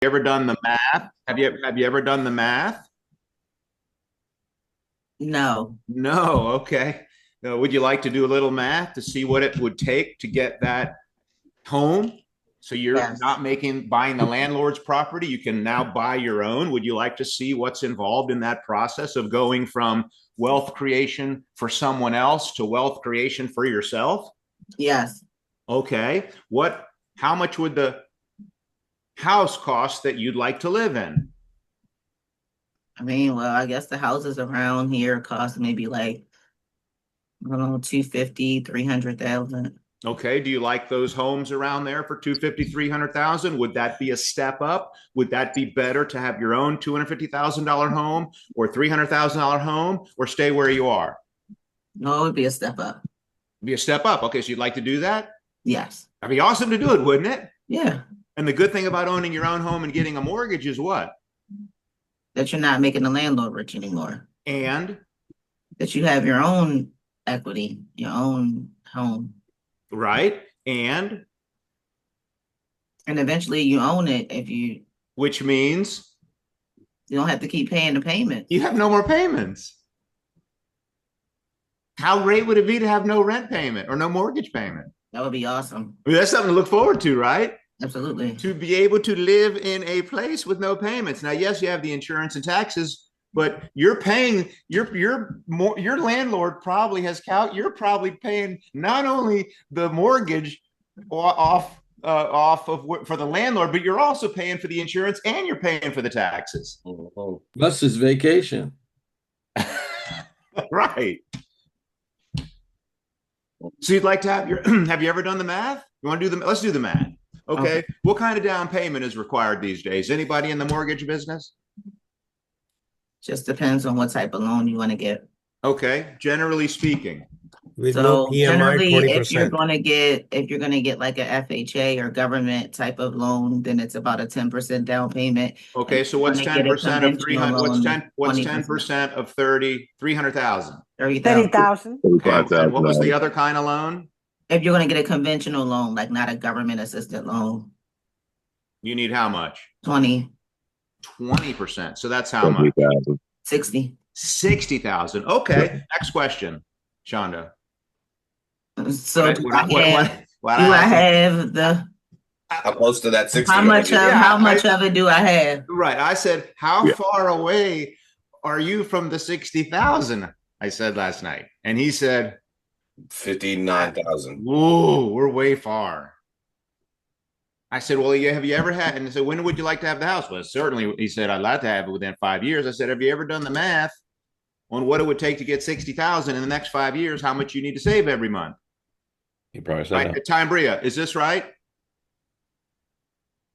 you ever done the math? Have you ever done the math? No. No. Okay. Would you like to do a little math to see what it would take to get that home? So you're Yes. not buying the landlord's property. You can now buy your own. Would you like to see what's involved in that process of going from wealth creation for someone else to wealth creation for yourself? Yes. Okay. How much would the house cost that you'd like to live in? I mean, well, I guess the houses around here cost maybe like, I don't know, 250, 300,000. Okay. Do you like those homes around there for 250, 300,000? Would that be a step up? Would that be better to have your own $250,000 home or $300,000 home or stay where you are? No, it would be a step up. Be a step up. Okay. So you'd like to do that? Yes. That'd be awesome to do it, wouldn't it? Yeah. And the good thing about owning your own home and getting a mortgage is what? That you're not making the landlord rich anymore. And That you have your own equity, your own home. right. And And eventually you own it if which means you don't have to keep paying the payments. you have no more payments. How great would it be to have no rent payment or no mortgage payment? That would be awesome. I mean, that's something to look forward to, right? Absolutely. To be able to live in a place with no payments. Now, yes, you have the insurance and taxes, but you're paying your landlord probably you're probably paying not only the mortgage off of for the landlord, but you're also paying for the insurance and you're paying for the taxes. Plus his vacation. Right. So you'd like to have your have you ever done the math? You want to do the let's do the math. Okay. What kind of down payment is required these days? Anybody in the mortgage business? Just depends on what type of loan you want to get. Okay. Generally speaking. With no So PMI, generally, if you're 20%. going to get like a FHA or government type of loan, then it's about a 10% down payment. Okay. If So you're what's going to get a 10% of conventional 300? loan, What's 20%, 10% of 30? 300,000. 30,000. 30,000. Okay. And what was the 35,000. other kind of loan? If you're going to get a conventional loan, like not a government assisted loan, You need how much? 20, 20%. So that's how much? 60. 60,000. Okay. Next question, Shonda. So do I I have the, How close to that 60? how much of it do I have? right. I said, how Yeah. far away are you from the 60,000? I said last night. And he said, 59,000. whoa, we're way far. I said, well, have you ever had? And he said, when would you like to have the house? Well, certainly, he said, I'd like to have it within 5 years. I said, have you ever done the math on what it would take to get 60,000 in the next 5 years? How much you need to save every month? He probably said Right. that. Time, Bria, is this right?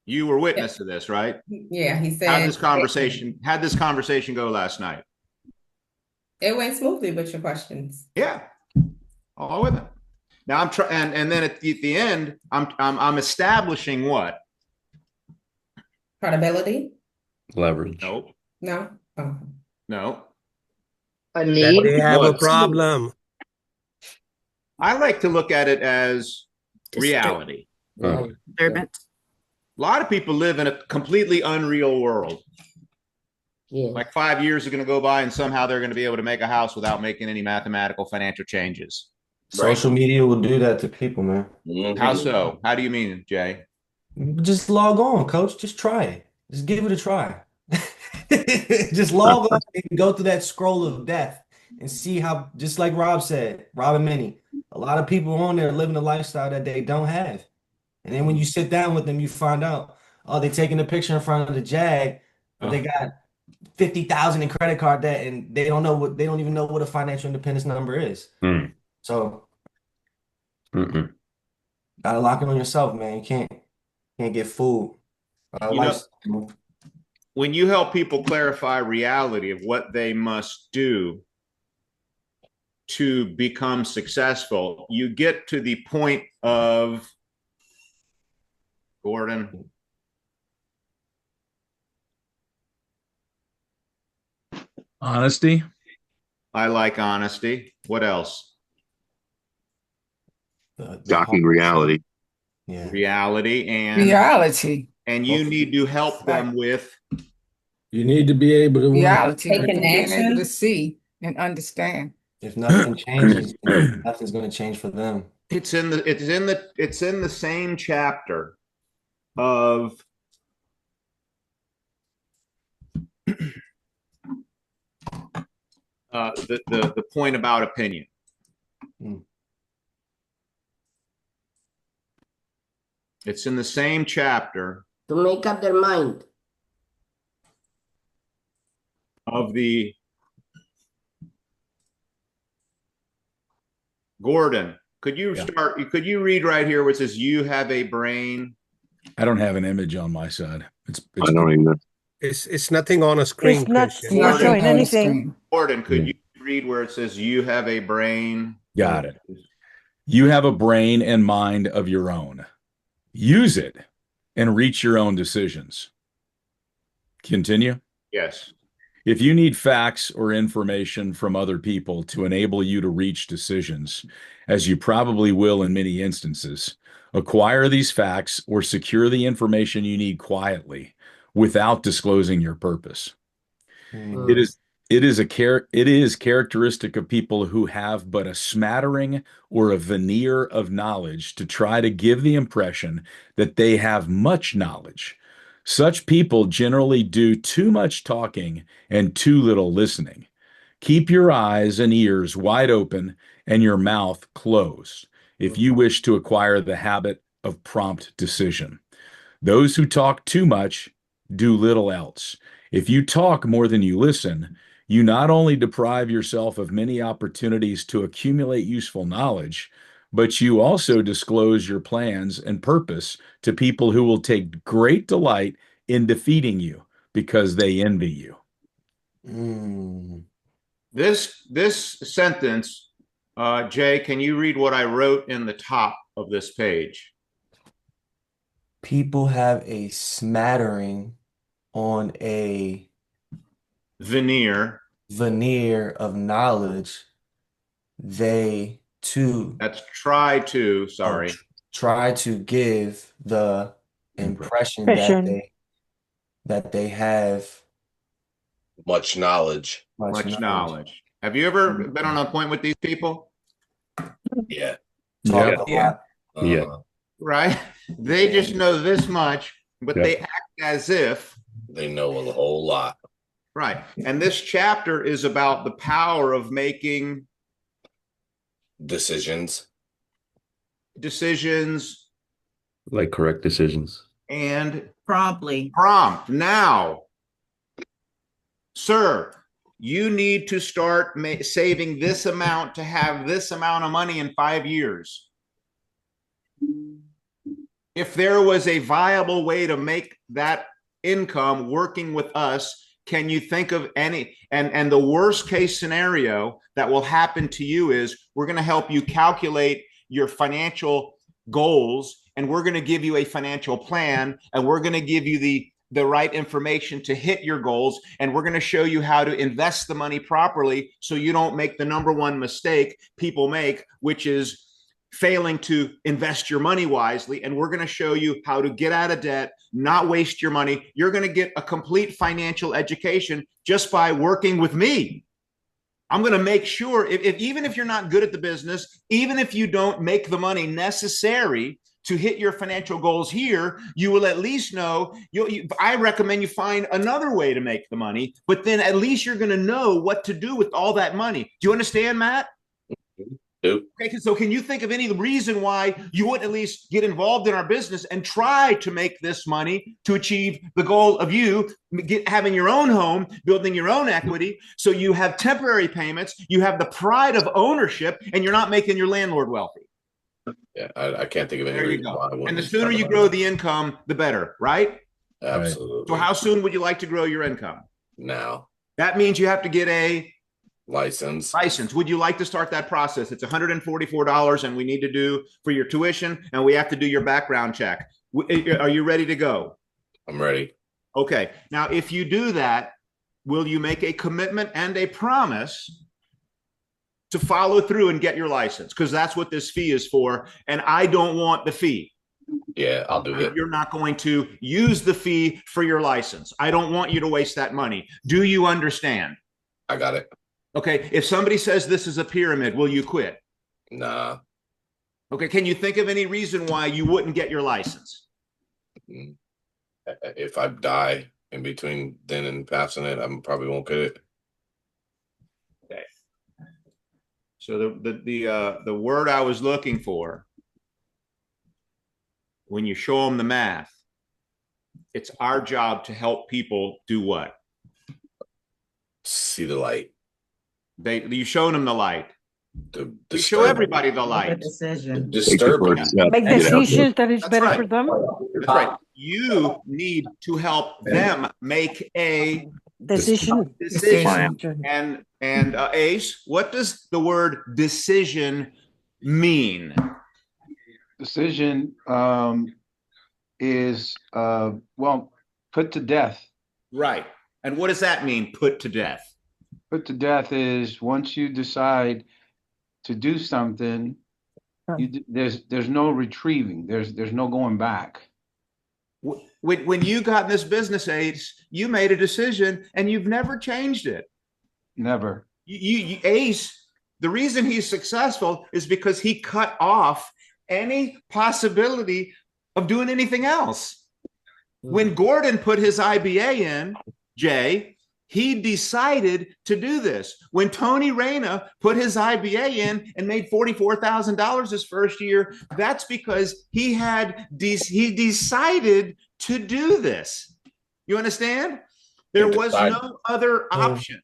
You were witness to this, right? Yeah, he said How'd this conversation go last night? it went smoothly with your questions. Yeah. All with it. Now I'm trying, and then at the end, I'm establishing what? Credibility? Leverage. Nope. No? Oh. No. A That need? they have a What? problem. I like to look at it as reality. Oh, Disturbance. A lot of people live in a completely unreal world. Yeah. Like 5 years are going to go by and somehow they're going to be able to make a house without making any mathematical financial changes. Social media will do that to people, man. Mhm. How so? How do you mean, Jay? Just log on, coach. Just try it. Just give it a try. Just log on and go through that scroll of death and see how, just like Rob said, Rob and Minnie, a lot of people on there living a lifestyle that they don't have. And then when you sit down with them, you find out, oh, they're taking a picture in front of the Jag, but they got 50,000 in credit card debt and they don't even know what a financial independence number is. Mm. So Mm-mm. gotta lock it on yourself, man. You can't get fooled. You know, when you help people clarify reality of what they must do to become successful, you get to the point of Gordon. Honesty. I like honesty. What else? the Shocking reality. Yeah. Reality and Reality. and you need to help them with. You need to be able to. Reality, Taking and being able action. to see and understand. If nothing changes, then nothing's going to change for them. It's in the same chapter of the point about opinion. It's in the same chapter To make up their mind. of the Gordon. Could you could you read right here where it says you have a brain? I don't have an image on my side. It's I don't even. It's nothing on a screen, It's not, Christian. not showing on the anything. screen. Gordon, could you read where it says you have a brain? got it. You have a brain and mind of your own. Use it and reach your own decisions. Continue. Yes. If you need facts or information from other people to enable you to reach decisions, as you probably will in many instances, acquire these facts or secure the information you need quietly without disclosing your purpose. It is characteristic of people who have but a smattering or a veneer of knowledge to try to give the impression that they have much knowledge. Such people generally do too much talking and too little listening. Keep your eyes and ears wide open and your mouth closed if you wish to acquire the habit of prompt decision. Those who talk too much do little else. If you talk more than you listen, you not only deprive yourself of many opportunities to accumulate useful knowledge, but you also disclose your plans and purpose to people who will take great delight in defeating you because they envy you. This sentence, Jay, can you read what I wrote in the top of this page? People have a smattering on a veneer of knowledge. They too That's try to, sorry. try to give the impression that they have Much knowledge. Much knowledge. Have you ever been on a point with these people? Yeah. Talk a lot. Uh-huh. Right? They just know this much, but they act as if They know a whole lot. right. And this chapter is about the power of making Decisions. decisions Like correct decisions. and Promptly. prompt. Now, sir, you need to start saving this amount to have this amount of money in 5 years. If there was a viable way to make that income working with us, can you think of any? And the worst case scenario that will happen to you is we're going to help you calculate your financial goals, and we're going to give you a financial plan, and we're going to give you the right information to hit your goals, and we're going to show you how to invest the money properly so you don't make the number one mistake people make, which is failing to invest your money wisely. And we're going to show you how to get out of debt, not waste your money. You're going to get a complete financial education just by working with me. I'm going to make sure if even if you're not good at the business, even if you don't make the money necessary to hit your financial goals here, you will at least know, I recommend you find another way to make the money, but then at least you're going to know what to do with all that money. Do you understand, Matt? Okay, so can you think of any reason why you wouldn't at least get involved in our business and try to make this money to achieve the goal of you having your own home, building your own equity, so you have temporary payments, you have the pride of ownership, and you're not making your landlord wealthy? Yeah, I can't think of any There you reason why I go. wouldn't And the sooner you talk grow about the income, the better, right? it. Absolutely. So how soon would you like to grow your income? Now, That means you have to get a license. Would you like to start that process? It's $144, and we need to do for your tuition, and we have to do your background check. Are you ready to go? I'm ready. Okay. Now, if you do that, will you make a commitment and a promise to follow through and get your license? Because that's what this fee is for, and I don't want the fee. Yeah, I'll do it. You're not going to use the fee for your license. I don't want you to waste that money. Do you understand? I got it. Okay. If somebody says this is a pyramid, will you quit? Nah. Okay. Can you think of any reason why you wouldn't get your license? If I die in between then and passing it, I probably won't get it. Okay. So the word I was looking for, when you show them the math, it's our job to help people do what? See the light. You showing them the light. The You show everybody the Make a light. decision. disturbing. Make decisions that is That's better right. for them. That's right. You need to help them make a Decision. decision. And Ace, what does the word decision mean? Decision is well, put to death. Right. And what does that mean, put to death? Put to death is once you decide to do something, there's no retrieving. There's no going back. When you got in this business, Ace, you made a decision and you've never changed it. Never. Ace, the reason he's successful is because he cut off any possibility of doing anything else. When Gordon put his IBA in, Jay, he decided to do this. When Tony Reyna put his IBA in and made $44,000 his first year, that's because he decided to do this. You understand? There was no other option.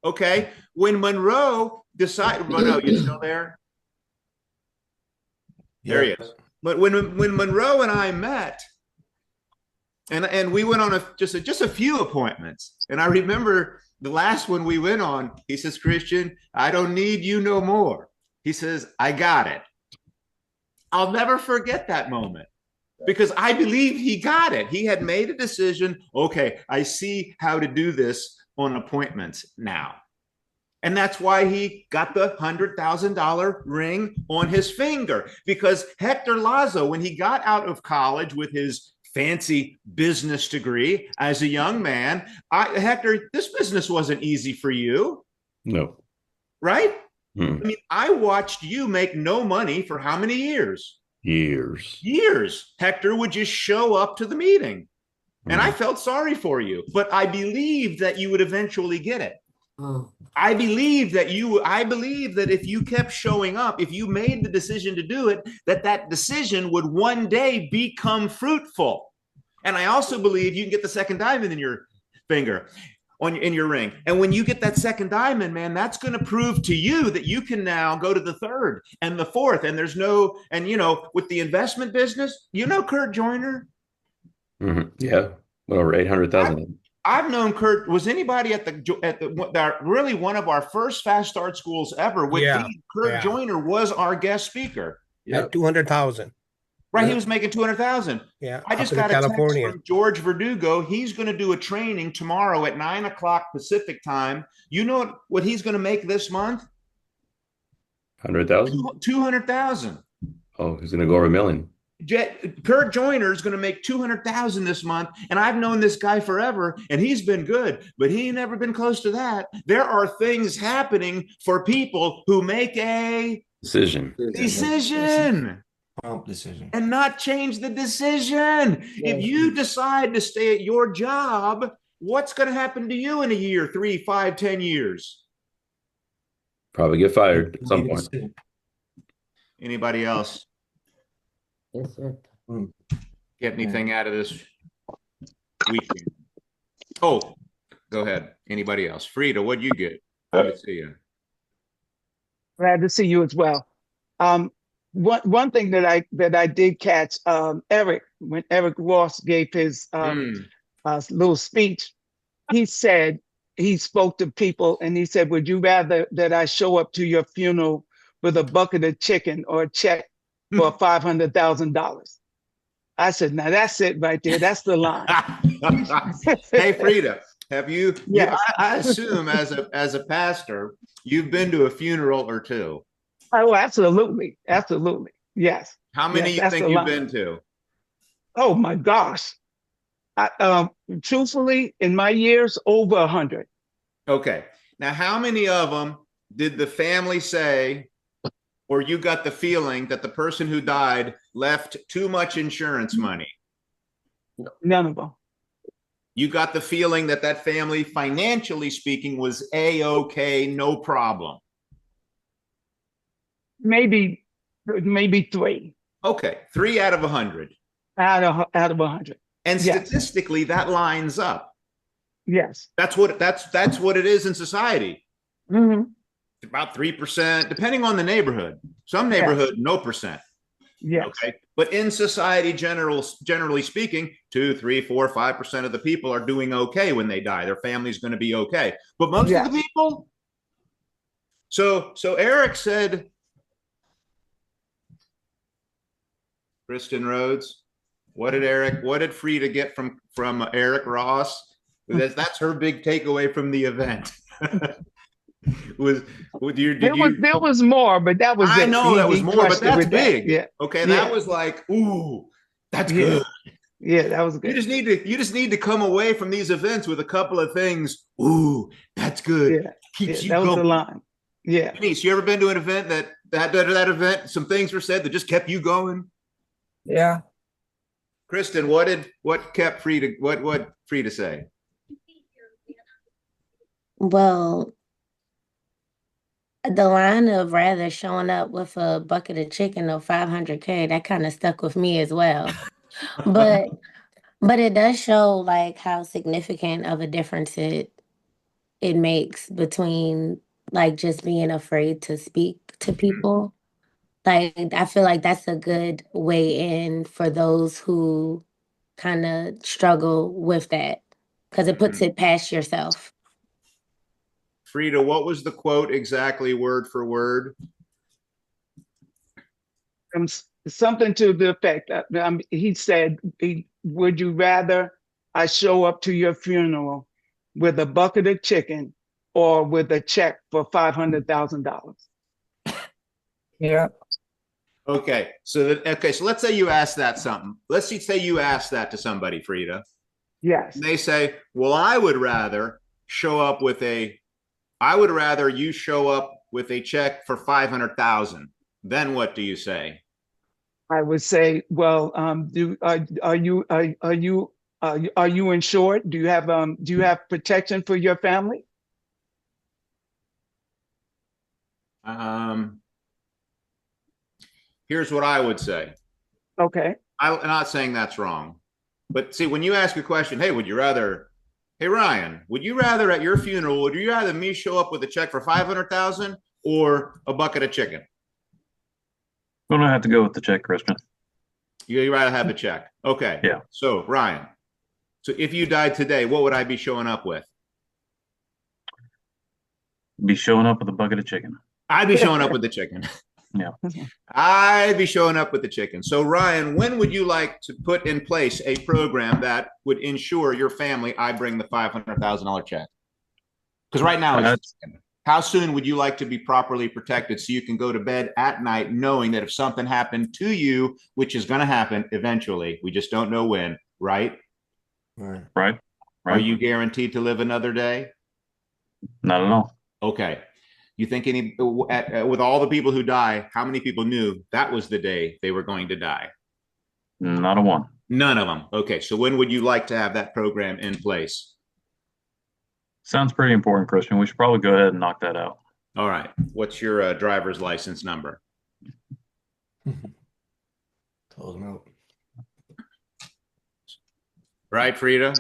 Okay. When Monroe decided, Monroe, you still there? There he is. But when Monroe and I met, and we went on just a few appointments, and I remember the last one we went on, he says, Christian, I don't need you no more. He says, I got it. I'll never forget that moment because I believe he got it. He had made a decision. Okay, I see how to do this on appointments now. And that's why he got the $100,000 ring on his finger, because Hector Lazo, when he got out of college with his fancy business degree as a young man, Hector, this business wasn't easy for you. No. Right? I mean, I watched you make no money for how many years? Years. Hector would just show up to the meeting. And I felt sorry for you, but I believed that you would eventually get it. I believe that if you kept showing up, if you made the decision to do it, that decision would one day become fruitful. And I also believe you can get the second diamond in your finger, in your ring. And when you get that second diamond, man, that's going to prove to you that you can now go to the third and the fourth. And with the investment business, Kurt Joyner? Yeah. Well, over 800,000. I've known Kurt. Was anybody at really one of our first fast start schools ever? Kurt Joyner was our guest speaker. At 200,000. Right, he was making 200,000. Yeah, I just got a text from George Verdugo. He's going to do a training tomorrow at 9:00 Pacific time. You know what he's going to make this month? 100,000. 200,000. Oh, he's going to go over $1 million. Kurt Joyner is going to make 200,000 this month, and I've known this guy forever, and he's been good, but he ain't never been close to that. There are things happening for people who make a decision, and not change the decision. If you decide to stay at your job, what's going to happen to you in a year, 3, 5, 10 years? Probably get fired at some point. Anybody else? Yes, sir. Get anything out of this weekend? Oh, go ahead. Anybody else? Frida, what'd you get? Good to see you. Glad to see you as well. One thing that I did catch, Eric, when Eric Ross gave his little speech, he said he spoke to people and he said, "Would you rather that I show up to your funeral with a bucket of chicken or a check for $500,000?" I said, "Now that's it right there. That's the line." Hey, Frida, have you? Yes. I assume as a pastor, you've been to a funeral or two. Oh, absolutely, absolutely, yes. How many Yes, you that's think a you've lot. been to? Oh my gosh. Truthfully, in my years, over 100. Okay. Now, how many of them did the family say, or you got the feeling that the person who died left too much insurance money? None of them. You got the feeling that that family, financially speaking, was A-okay, no problem. Maybe 3 Okay, 3 out of 100. out of 100. And Yes. statistically, that lines up. Yes. That's what it is in society. Hmm. About 3%, depending on the neighborhood. Some neighborhood, no percent. Yes. Okay. But in society, generally speaking, 2, 3, 4, 5% of the people are doing okay when they die. Their family's going to be okay. But most of the people. So Eric said, Kristen Rhodes, what did Frida get from Eric Ross? That's her big takeaway from the event. There was more, but that was I it. know that was He more, but crushed it that's with that. big. Yeah. Okay, Yeah. that was like, ooh, that's Yeah. good. Yeah, that was You good. just need to come away from these events with a couple of things. Ooh, that's good. Yeah. Keeps Yeah, you that was going. the line. Yeah. Denise, you ever been to an event that event, some things were said that just kept you going? Yeah. Kristen, what kept Frida, what Frida say? Well, the line of rather showing up with a bucket of chicken or 500K, that kind of stuck with me as well. But it does show like how significant of a difference it makes between like just being afraid to speak to people. Like I feel like that's a good way in for those who kind of struggle with that because it puts it past yourself. Frida, what was the quote exactly, word for word? Something to the effect that he said, would you rather I show up to your funeral with a bucket of chicken or with a check for $500,000? Yeah. Okay, so let's say you ask that something. Let's say you ask that to somebody, Frida. Yes. And they say, well, I would rather you show up with a check for 500,000. Then what do you say? I would say, well, are you insured? Do you have protection for your family? Here's what I would say. Okay. I'm not saying that's wrong, but see, when you ask a question, hey, Ryan, would you rather at your funeral, would you rather me show up with a check for 500,000 or a bucket of chicken? I'm gonna have to go with the check, Christian. You'd rather have the check. Okay. Yeah. So Ryan, so if you died today, what would I be showing up with? Be showing up with a bucket of chicken. I'd be showing up with the chicken. Yeah. I'd be showing up with the chicken. So Ryan, when would you like to put in place a program that would ensure your family I bring the $500,000 check? Because right now, how soon would you like to be properly protected so you can go to bed at night knowing that if something happened to you, which is going to happen eventually, we just don't know when, right? Right. Are you guaranteed to live another day? Not at all. Okay. You think with all the people who die, how many people knew that was the day they were going to die? Not a one. None of them. Okay. So when would you like to have that program in place? Sounds pretty important, Christian. We should probably go ahead and knock that out. All right. What's your driver's license number? Told him out. Right, Frida?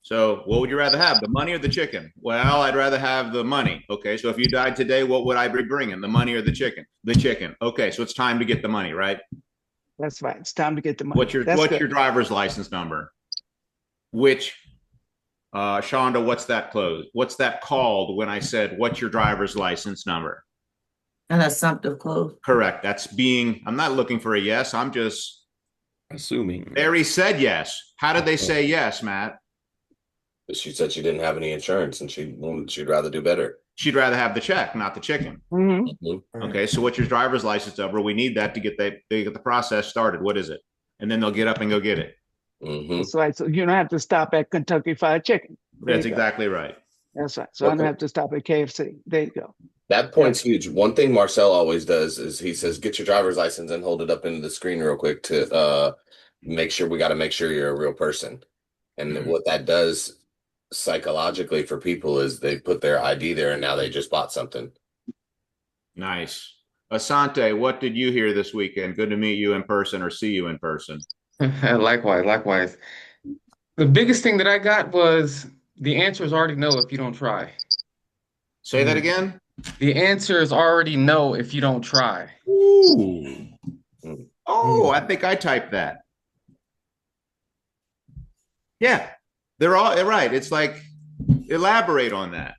So what would you rather have, the money or the chicken? Well, I'd rather have the money. Okay, so if you died today, what would I be bringing, the money or the chicken? The chicken. Okay, so it's time to get the money, right? That's right. It's time to get the money. What's your driver's license number? Which, Shonda, what's that called when I said, what's your driver's license number? An assumptive clause. Correct. I'm not looking for a yes. I'm just assuming. Barry said yes. How did they say yes, Matt? She said she didn't have any insurance and she'd rather do better. She'd rather have the check, not the chicken. Mhm. Okay, so what's your driver's license number? We need that to get the process started. What is it? And then they'll get up and go get it. That's right. So you don't have to stop at Kentucky Fried Chicken. There That's you go. exactly right. That's right. So I don't have to stop at KFC. There you go. That point's huge. One thing Marcel always does is he says, get your driver's license and hold it up into the screen real quick to make sure you're a real person. And what that does psychologically for people is they put their ID there and now they just bought something. Nice. Asante, what did you hear this weekend? Good to meet you in person or see you in person. Likewise. The biggest thing that I got was the answer is already no if you don't try. Say that again? The answer is already no if you don't try. Ooh. Oh, I think I typed that. Yeah, they're all right. It's like, elaborate on that.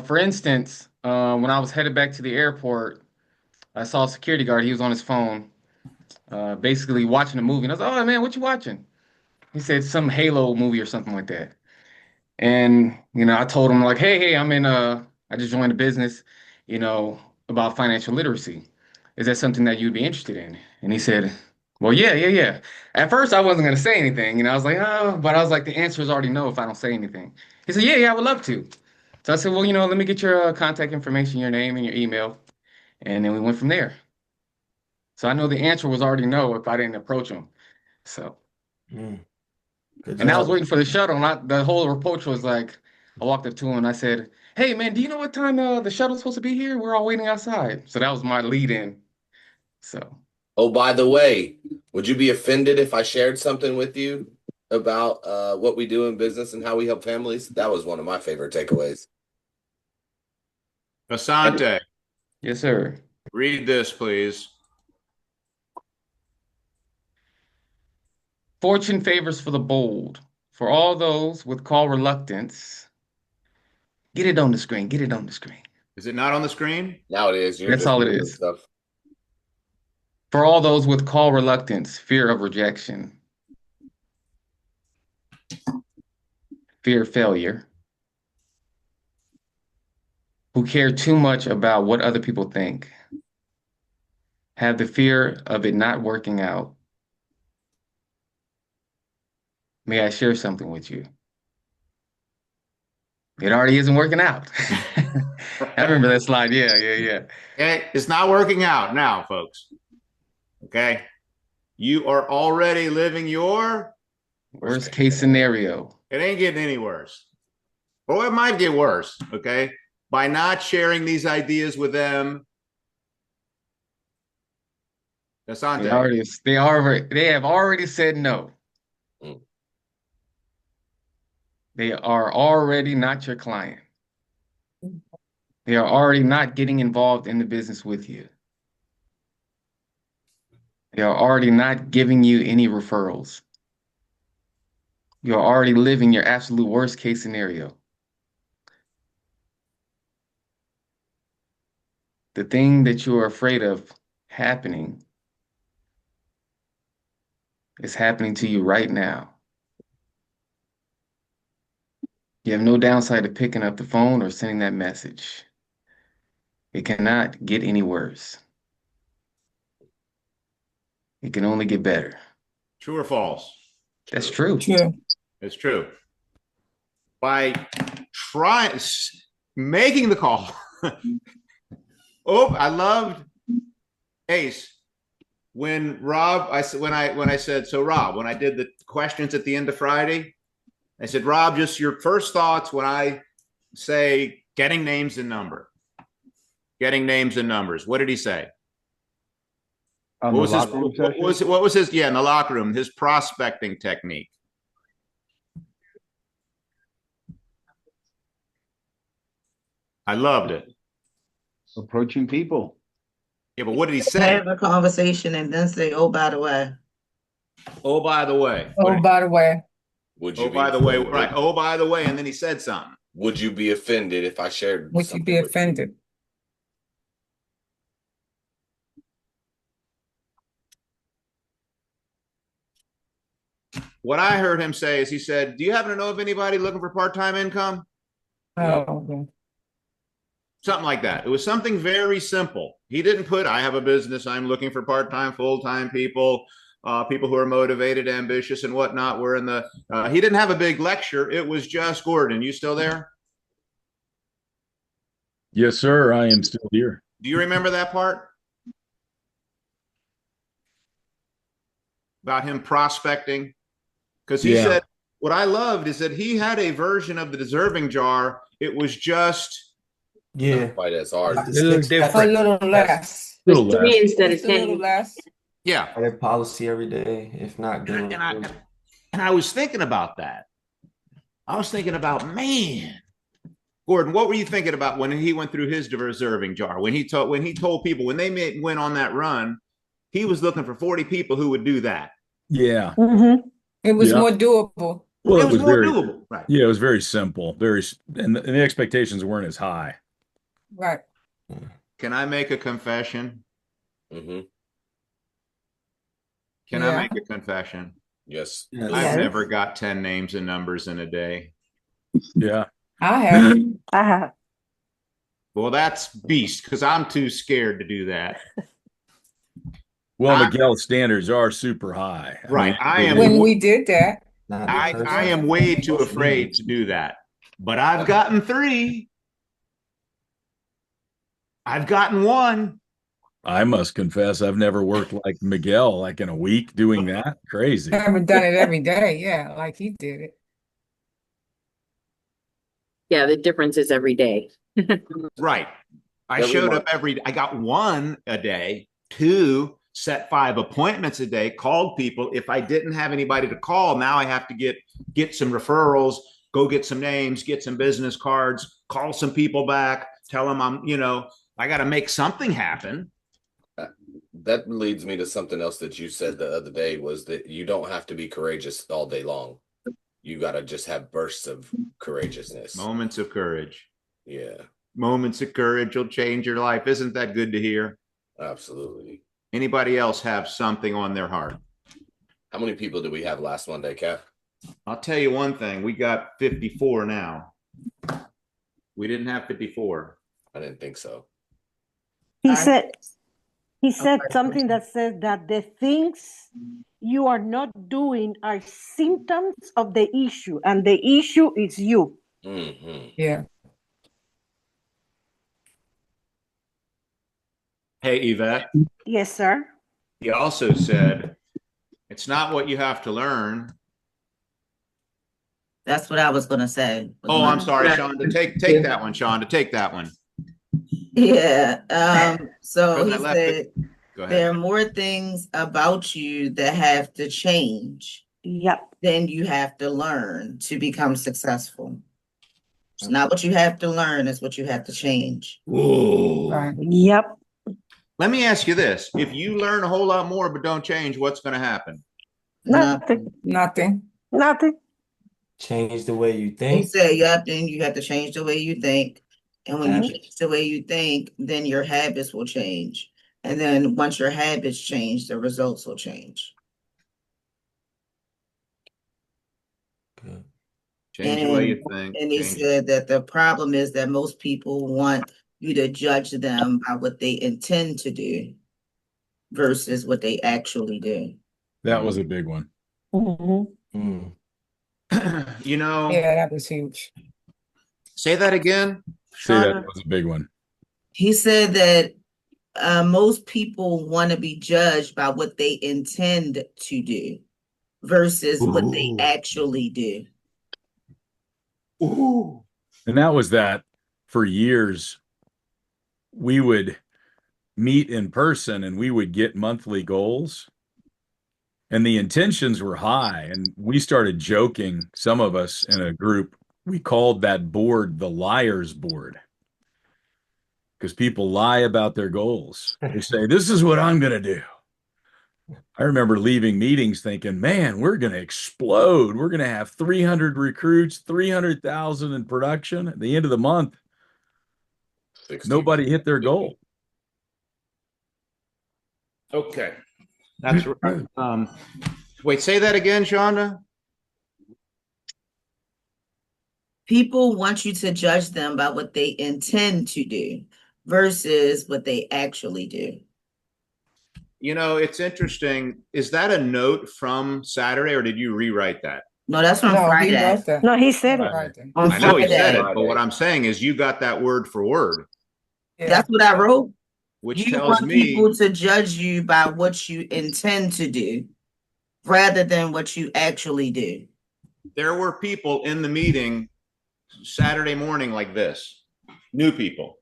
For instance, when I was headed back to the airport, I saw a security guard. He was on his phone, basically watching a movie. And I was like, "Oh man, what you watching?" He said some Halo movie or something like that. And I told him like, "Hey, I just joined a business, about financial literacy. Is that something that you'd be interested in?" And he said, "Well, yeah." At first, I wasn't gonna say anything, I was like, "Oh," but I was like, the answer is already no if I don't say anything. He said, "Yeah, I would love to." So I said, "Well, let me get your contact information, your name, and your email," and then we went from there. So I know the answer was already no if I didn't approach him. So, and I was waiting for the shuttle, and the whole approach was like, I walked up to him and I said, "Hey, man, do you know what time the shuttle's supposed to be here? We're all waiting outside." So that was my lead in. So. Oh, by the way, would you be offended if I shared something with you about what we do in business and how we help families? That was one of my favorite takeaways. Asante. Yes, sir. Read this, please. Fortune favors for the bold. For all those with call reluctance. Get it on the screen. Get it on the screen. Is it not on the screen? Now it is. That's all it is. Stuff. For all those with call reluctance, fear of rejection, fear of failure, who care too much about what other people think, have the fear of it not working out. May I share something with you? It already isn't working out. I remember that slide. Yeah. Okay, it's not working out now, folks. Okay, you are already living your worst case scenario. It ain't getting any worse. Well, it might get worse. Okay, by not sharing these ideas with them. Asante. They have already said no. They are already not your client. They are already not getting involved in the business with you. They are already not giving you any referrals. You're already living your absolute worst case scenario. The thing that you are afraid of happening is happening to you right now. You have no downside to picking up the phone or sending that message. It cannot get any worse. It can only get better. True or false? That's true. True. It's true. By making the call. Oh, I loved Ace. When I said, so Rob, when I did the questions at the end of Friday, I said, Rob, just your first thoughts when I say getting names and numbers. Getting names and numbers. What did he say? What was his in the locker room, his prospecting technique? I loved it. Approaching people. Yeah, but what did he say? Have a conversation and then say, "Oh, by the way." Oh, by the way. Oh, by the way. Would you by the way, right. Oh, by the way, and then he said something. Would you be offended if I shared Would you be offended? What I heard him say is he said, "Do you happen to know of anybody looking for part-time income?" Oh, Something like that. It was something very simple. He didn't put, I have a business, I'm looking for part-time, full-time people, people who are motivated, ambitious, and whatnot. We're in the, he didn't have a big lecture. It was just, Gordon, you still there? Yes, sir. I am still here. Do you remember that part? About him prospecting? Because he said, what I loved is that he had a version of the deserving jar. It was just, Not quite as hard. A little a different. little less. Little less. Three instead of Just a little 10. less. yeah. Their policy every day, if not good. And I was thinking about that. I was thinking about, man, Gordon, what were you thinking about when he went through his deserving jar? When he told people, when they went on that run, he was looking for 40 people who would do that. Yeah. It was Yeah. more doable. Well, it was more very doable, right? Yeah, it was very simple. And the expectations weren't as high. Right. Can I make a confession? Mm-hmm. Can I make a confession? Yes. I've never got 10 names and numbers in a day. Yeah. I have. I have. Well, that's beast because I'm too scared to do that. Well, Miguel's standards are super high. Right. I am. When we did that. I am way too afraid to do that. But I've gotten 3. I've gotten 1. I must confess, I've never worked like Miguel, like in a week doing that. Crazy. I haven't done it every day. Yeah, like he did it. Yeah, the difference is every day. Right. I showed up I got 1 a day, 2, set 5 appointments a day, called people. If I didn't have anybody to call, now I have to get some referrals, go get some names, get some business cards, call some people back, tell them I got to make something happen. That leads me to something else that you said the other day, was that you don't have to be courageous all day long. You got to just have bursts of courageousness. Moments of courage. Yeah. Moments of courage will change your life. Isn't that good to hear? Absolutely. Anybody else have something on their heart? How many people did we have last Monday, Cap? I'll tell you one thing. We got 54 now. We didn't have 54. I didn't think so. He said something that says that the things you are not doing are symptoms of the issue, and the issue is you. Mm-hmm. Yeah. Hey, Yvette. Yes, sir. He also said, it's not what you have to learn. That's what I was gonna say. Oh, I'm sorry, Shonda. Take that one, Shonda. Take that one. Yeah. So he said Go ahead. there are more things about you that have to change. Yep. Then you have to learn to become successful. It's not what you have to learn, it's what you have to change. Whoa. Yep. Let me ask you this. If you learn a whole lot more but don't change, what's going to happen? Nothing. Nothing. Nothing. Change the way you He think. said, yep, then you have to change the way you think. And when you change the way you think, then your habits will change. And then once your habits change, the results will change. Change the way you think. And he Change- said that the problem is that most people want you to judge them by what they intend to do versus what they actually do. That was a big one. You know, Yeah, that was huge. say that again. Say that was a big one. He said that most people want to be judged by what they intend to do versus what they actually do. Ooh. And that was that for years. We would meet in person and we would get monthly goals. And the intentions were high. And we started joking, some of us in a group, we called that board the liar's board. Because people lie about their goals. They say, this is what I'm going to do. I remember leaving meetings thinking, man, we're going to explode. We're going to have 300 recruits, 300,000 in production. At the end of the month, 60. nobody hit their goal. Okay. That's right. Wait, say that again, Shonda. People want you to judge them by what they intend to do versus what they actually do. You know, it's interesting. Is that a note from Saturday, or did you rewrite that? No, that's from No, he Friday. wrote that. No, he said it. Right there. On I know he said Friday. it, but what I'm saying is you got that word for word, Yeah. That's what I wrote. which You tells want me people to judge you by what you intend to do rather than what you actually do. there were people in the meeting Saturday morning like this, new people,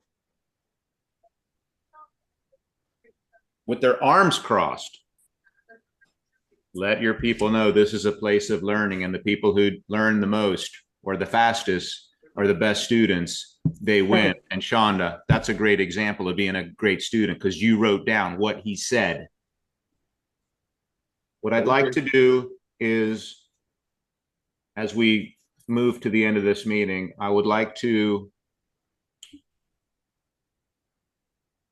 with their arms crossed. Let your people know this is a place of learning, and the people who learn the most or the fastest are the best students. They win. And Shonda, that's a great example of being a great student because you wrote down what he said. What I'd like to do is, as we move to the end of this meeting, I would like to,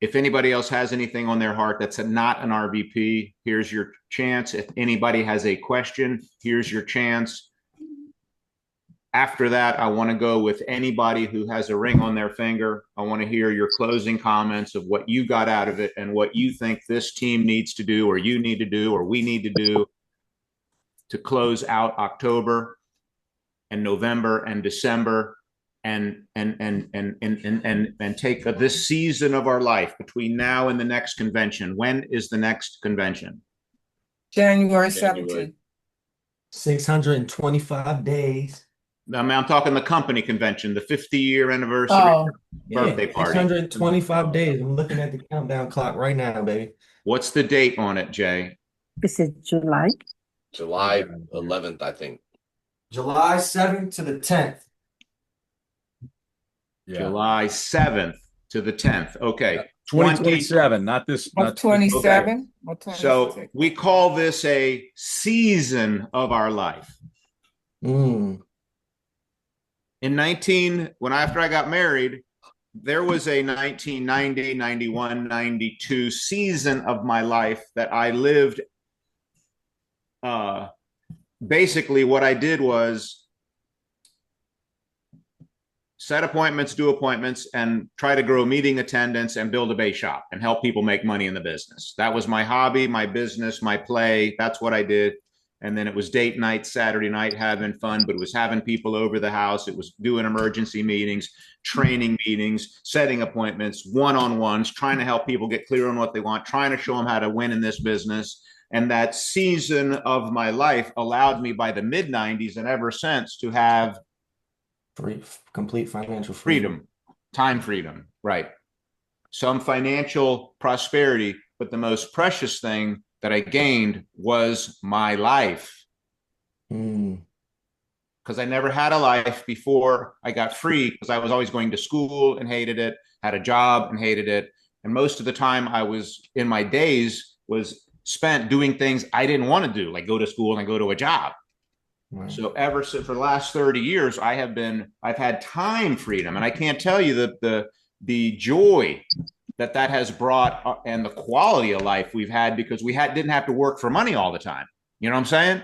if anybody else has anything on their heart that's not an RVP, here's your chance. If anybody has a question, here's your chance. After that, I want to go with anybody who has a ring on their finger. I want to hear your closing comments of what you got out of it and what you think this team needs to do, or you need to do, or we need to do to close out October and November and December and take this season of our life between now and the next convention. When is the next convention? January 17th. 625 days. I'm talking the company convention, the 50-year anniversary birthday party. 625 days. I'm looking at the countdown clock right now, baby. What's the date on it, Jay? Is it July? July 11th, I think. July 7th to the 10th. July 7th to the 10th. Okay. 2027, not this. Of Not 27? Or So 26? we call this a season of our life. After I got married, there was a 1990, 91, 92 season of my life that I lived. Basically, what I did was set appointments, do appointments, and try to grow meeting attendance and build a base shop and help people make money in the business. That was my hobby, my business, my play. That's what I did. And then it was date night, Saturday night, having fun, but it was having people over the house. It was doing emergency meetings, training meetings, setting appointments, one-on-ones, trying to help people get clear on what they want, trying to show them how to win in this business. And that season of my life allowed me by the mid-90s and ever since to have complete financial freedom, time freedom, right? Some financial prosperity, but the most precious thing that I gained was my life. Because I never had a life before I got free, because I was always going to school and hated it, had a job and hated it. And most of the time I was in my days was spent doing things I didn't want to do, like go to school and go to a job. Right. So ever since for the last 30 years, I've had time freedom. And I can't tell you the joy that has brought and the quality of life we've had, because we didn't have to work for money all the time. You know what I'm saying?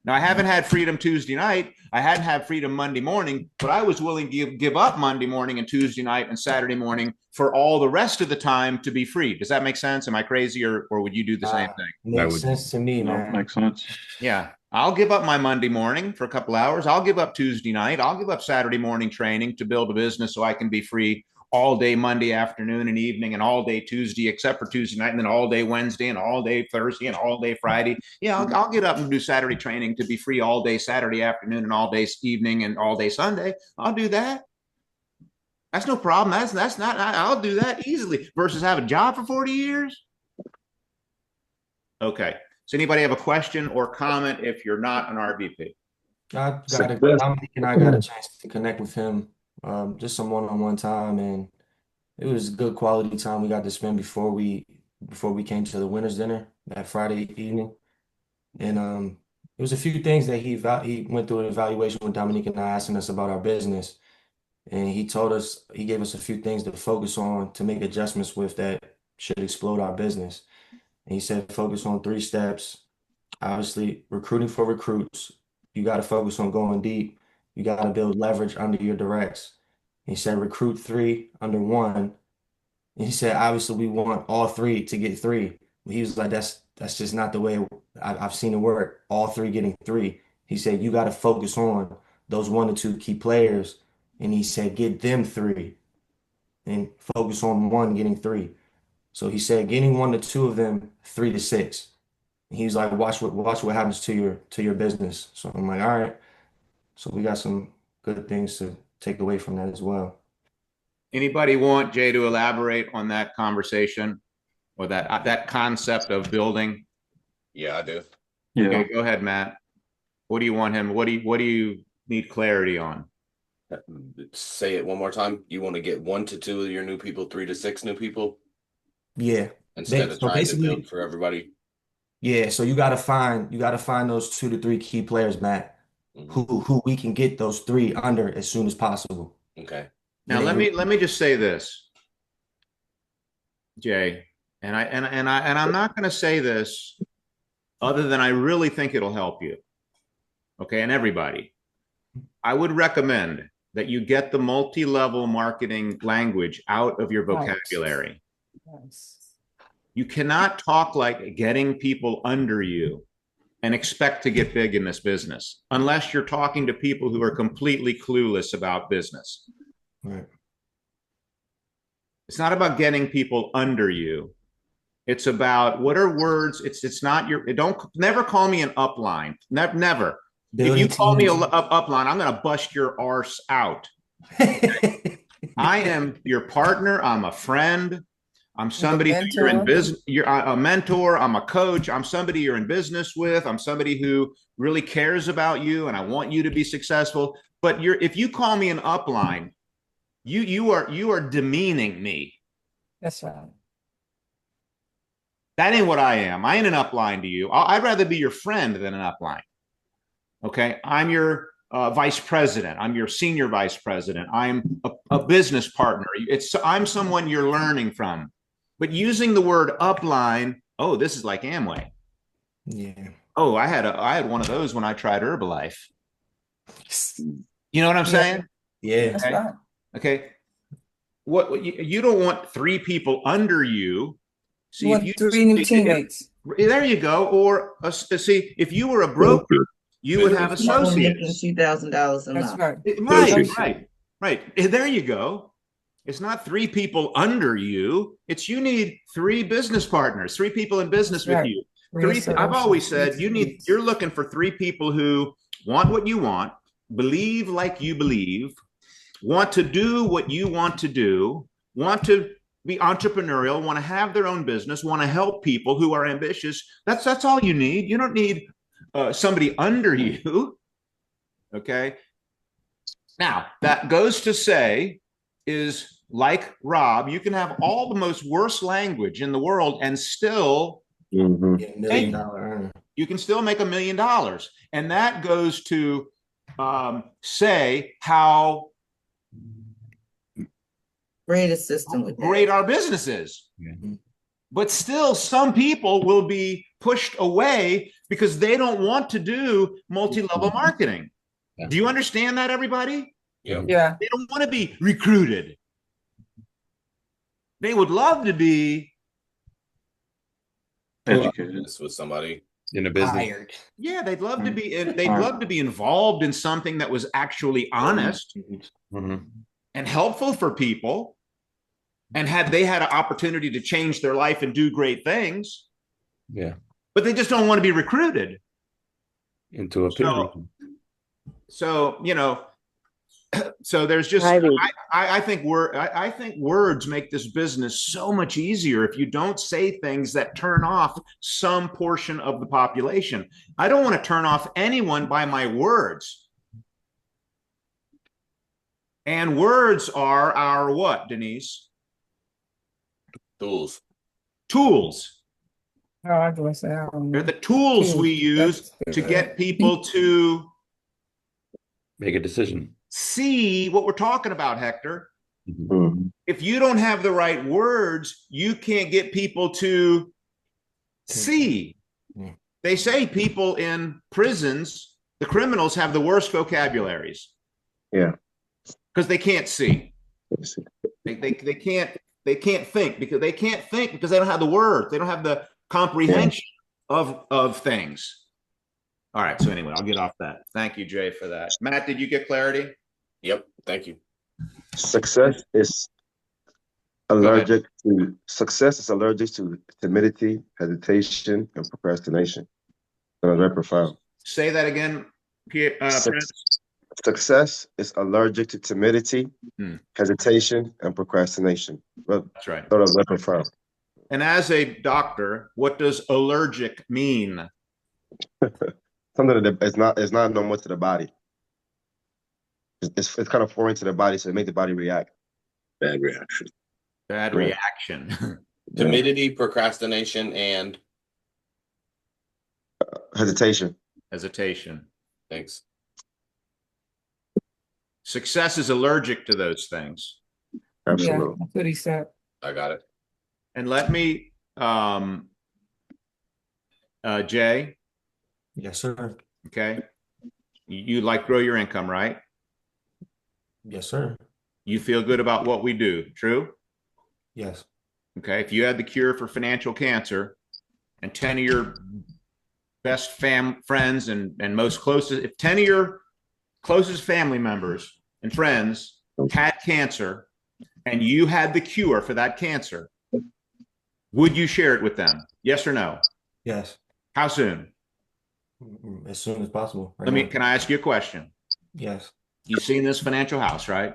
Now, I haven't had freedom Tuesday night. I hadn't had freedom Monday morning, but I was willing to give up Monday morning and Tuesday night and Saturday morning for all the rest of the time to be free. Does that make sense? Am I crazy, or would you do the same thing? Makes sense to me, man. Makes sense. Yeah. I'll give up my Monday morning for a couple hours. I'll give up Tuesday night. I'll give up Saturday morning training to build a business so I can be free all day Monday afternoon and evening, and all day Tuesday, except for Tuesday night, and then all day Wednesday and all day Thursday and all day Friday. Yeah, I'll get up and do Saturday training to be free all day Saturday afternoon and all day evening and all day Sunday. I'll do that. That's no problem. That's not, I'll do that easily versus have a job for 40 years. Okay. Does anybody have a question or comment if you're not an RVP? Dominique and I got a chance to connect with him, just some one-on-one time, and it was good quality time we got to spend before we came to the winners dinner that Friday evening. And it was a few things that he went through an evaluation with Dominique and I, asking us about our business, and he gave us a few things to focus on to make adjustments with that should explode our business. And he said, focus on 3 steps. Obviously, recruiting for recruits. You got to focus on going deep. You got to build leverage under your directs. He said recruit 3 under 1. And he said obviously we want all 3 to get 3. But he was like that's just not the way I've seen it work. All 3 getting 3. He said you got to focus on those 1 or 2 key players. And he said get them 3 and focus on 1 getting 3. So he said getting 1 to 2 of them 3 to 6. And he was like watch what happens to your business. So I'm like all right. So we got some good things to take away from that as well. Anybody want Jay to elaborate on that conversation or that concept of building? Yeah, I do. Yeah. Okay, go ahead, Matt. What do you want him? What do you need clarity on? Say it one more time. You want to get 1 to 2 of your new people, 3 to 6 new people Yeah. instead of So trying to basically, build for everybody. yeah, so you gotta find those 2 to 3 key players, Matt, who we can get those 3 under as soon as possible. Okay. Now let me just say this, Jay, and I'm not going to say this other than I really think it'll help you. Okay, and everybody. I would recommend that you get the multi-level marketing language out of your vocabulary. You cannot talk like getting people under you and expect to get big in this business unless you're talking to people who are completely clueless about business. Right. It's not about getting people under you. It's about what are words. It's not never call me an upline. Never. If you call me a upline, I'm going to bust your arse out. I am your partner. I'm a friend. I'm somebody who you're in business. You're a mentor. I'm a coach. I'm somebody you're in business with. I'm somebody who really cares about you, and I want you to be successful. But if you call me an upline, you are demeaning me. That's right. That ain't what I am. I ain't an upline to you. I'd rather be your friend than an upline. Okay, I'm your vice president. I'm your senior vice president. I'm a business partner. I'm someone you're learning from. But using the word upline, oh, this is like Amway. Yeah. Oh, I had one of those when I tried Herbalife. You know what I'm saying? Yeah. That's right. Okay. What you don't want 3 people under you. See, You if want you 3 new teammates. There you go. Or see, if you were a broker, you would have associates. Making $2,000 a That's month. right. Right. There you go. It's not 3 people under you. It's you need 3 business partners, 3 people in business with you. I've always said you're looking for 3 people who want what you want, believe like you believe, want to do what you want to do, want to be entrepreneurial, want to have their own business, want to help people who are ambitious. That's all you need. You don't need somebody under you. Okay. Now, that goes to say is like Rob, you can have all the most worst language in the world and still $1 million earner. You can still make $1 million. And that goes to say how Great assistant with great our business is. But still, some people will be pushed away because they don't want to do multi-level marketing. Do you understand that, everybody? Yeah. They don't want to be recruited. They would love to be educated with somebody in a business. Hired. Yeah, they'd love to be. They'd love to be involved in something that was actually honest and helpful for people. And had they had an opportunity to change their life and do great things, yeah, but they just don't want to be recruited into a position. So you know, so there's just I think words make this business so much easier if you don't say things that turn off some portion of the population. I don't want to turn off anyone by my words. And words are our what, Denise? Tools. Oh, I was gonna say, They're the tools we use to get people to make a decision. See what we're talking about, Hector. If you don't have the right words, you can't get people to see. They say people in prisons, the criminals have the worst vocabularies. Yeah. Because they can't see. They can't think because they don't have the words. They don't have the comprehension of things. All right. So anyway, I'll get off that. Thank you, Jay, for that. Matt, did you get clarity? Yep. Thank you. Success is allergic to timidity, hesitation, and procrastination. Very profound. Say that again, Prince. Success is allergic to timidity, hesitation, and procrastination. That's right. Very profound. And as a doctor, what does allergic mean? Something that is not normal to the body. It's kind of foreign to the body, so it makes the body react. Bad reaction. Bad reaction. Timidity, procrastination, and hesitation. Hesitation. Thanks. Success is allergic to those things. Yeah, that's what he said. I got it. And let me, Jay. Yes, sir. Okay. You like grow your income, right? Yes, sir. You feel good about what we do, true? Yes. Okay. If you had the cure for financial cancer and 10 of your best friends and most closest, if 10 of your closest family members and friends had cancer and you had the cure for that cancer, would you share it with them? Yes or no? Yes. How soon? As soon as possible. Can I ask you a question? Yes. You've seen this financial house, right?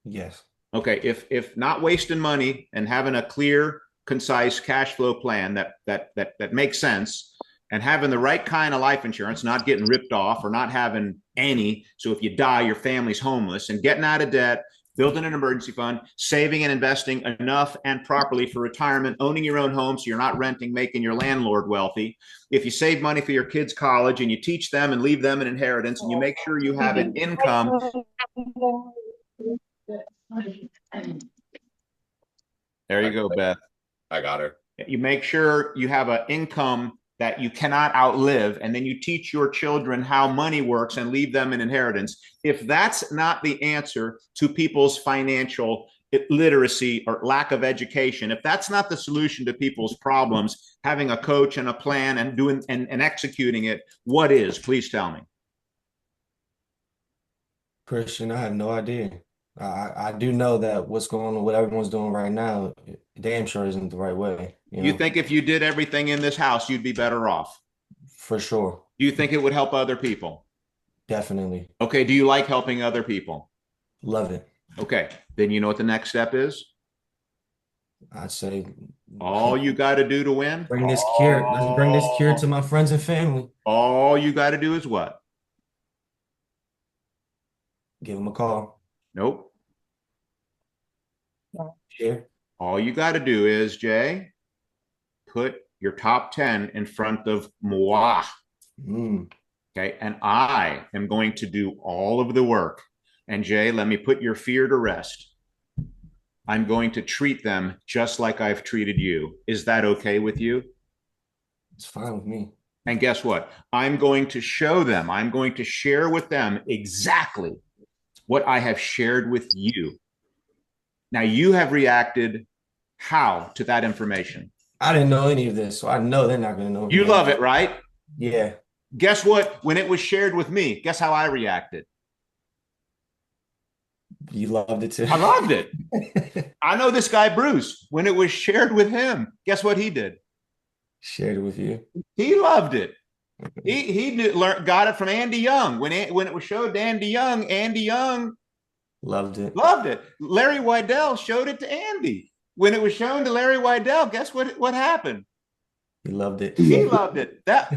Yes. Okay. If not wasting money and having a clear, concise cash flow plan that makes sense, and having the right kind of life insurance, not getting ripped off or not having any. So if you die, your family's homeless, and getting out of debt, building an emergency fund, saving and investing enough and properly for retirement, owning your own home so you're not renting, making your landlord wealthy. If you save money for your kids' college and you teach them and leave them an inheritance and you make sure you have an income. There you go, Beth. I got her. You make sure you have an income that you cannot outlive, and then you teach your children how money works and leave them an inheritance. If that's not the answer to people's financial literacy or lack of education, if that's not the solution to people's problems, having a coach and a plan and doing and executing it, what is? Please tell me. Christian, I have no idea. I do know that what's going on, what everyone's doing right now, damn sure isn't the right way. You think if you did everything in this house, you'd be better off? For sure. Do you think it would help other people? Definitely. Okay. Do you like helping other people? Love it. Okay. Then you know what the next step is? I'd say all you got to do to win. Bring this cure. Let's bring this cure to my friends and family. All you got to do is what? Give them a call. Nope. Share. All you got to do is, Jay, put your top 10 in front of moi. Okay. And I am going to do all of the work. And Jay, let me put your fear to rest. I'm going to treat them just like I've treated you. Is that okay with you? It's fine with me. And guess what? I'm going to show them, I'm going to share with them exactly what I have shared with you. Now, you have reacted how to that information? I didn't know any of this, so I know they're not going to know. You love it, right? Yeah. Guess what? When it was shared with me, guess how I reacted? You loved it too. I loved it. I know this guy, Bruce. When it was shared with him, guess what he did? Shared it with you. He loved it. He got it from Andy Young. When it was showed to Andy Young loved it. Loved it. Larry Weidel showed it to Andy. When it was shown to Larry Weidel, guess what happened? He loved it. He loved it. Guess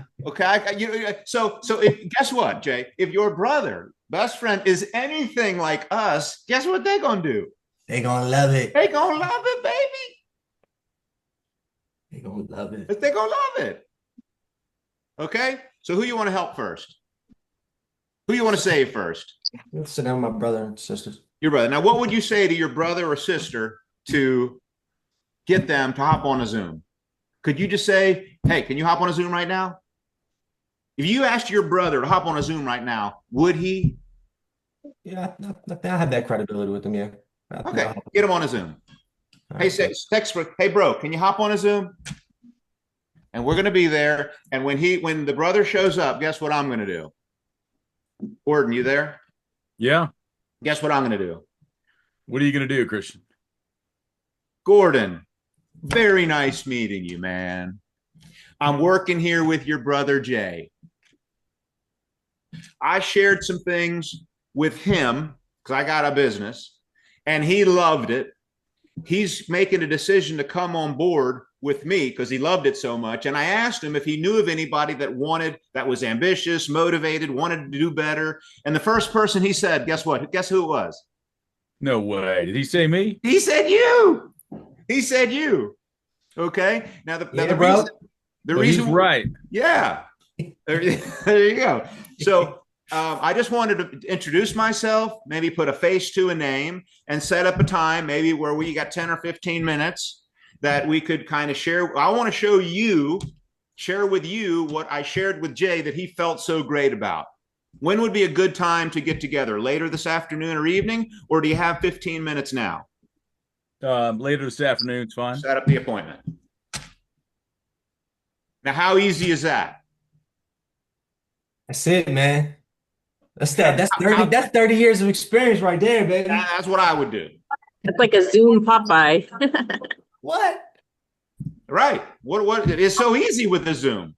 what, Jay? If your brother, best friend, is anything like us, guess what they're gonna do? They're gonna love it. They're gonna love it, baby. They're gonna love it. They're gonna love it. Okay, so who you want to help first? Who you want to save first? Let's sit down with my brother and sisters. Your brother. Now, what would you say to your brother or sister to get them to hop on a Zoom? Could you just say, hey, can you hop on a Zoom right now? If you asked your brother to hop on a Zoom right now, would he? Yeah, I have that credibility with them. Yeah. Okay, get him on a Zoom. Hey, text for, hey, bro, can you hop on a Zoom? And we're going to be there. And when the brother shows up, guess what I'm going to do? Gordon, you there? Yeah. Guess what I'm going to do? What are you going to do, Christian? Gordon, very nice meeting you, man. I'm working here with your brother, Jay. I shared some things with him because I got a business and he loved it. He's making a decision to come on board with me because he loved it so much. And I asked him if he knew of anybody that was ambitious, motivated, wanted to do better. And the first person he said, guess what? Guess who it was? No way. Did he say me? He said you. He said you. Okay. Now the reason he's right. Yeah. There you go. So I just wanted to introduce myself, maybe put a face to a name, and set up a time maybe where we got 10 or 15 minutes that we could kind of share. I want to share with you what I shared with Jay that he felt so great about. When would be a good time to get together? Later this afternoon or evening, or do you have 15 minutes now? Later this afternoon is fine. Set up the appointment. Now, how easy is that? That's it, man. That's 30 years of experience right there, baby. That's what I would do. It's like a Zoom Popeye. What? Right. What it is so easy with the Zoom.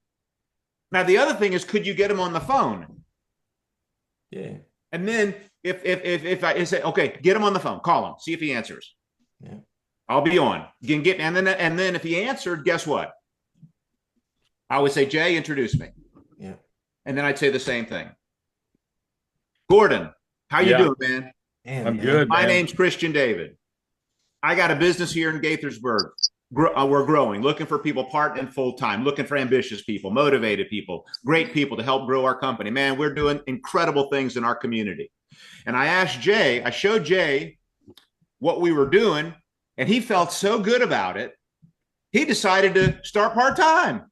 Now the other thing is, could you get him on the phone? Yeah. And then if I say, okay, get him on the phone, call him, see if he answers. Yeah. I'll be on. You can get and then if he answered, guess what? I would say, Jay, introduce me. Yeah. And then I'd say the same thing. Gordon, how you doing, man? I'm good. My name's Christian David. I got a business here in Gaithersburg. We're growing, looking for people part and full time, looking for ambitious people, motivated people, great people to help grow our company. Man, we're doing incredible things in our community. And I showed Jay what we were doing, and he felt so good about it, he decided to start part time.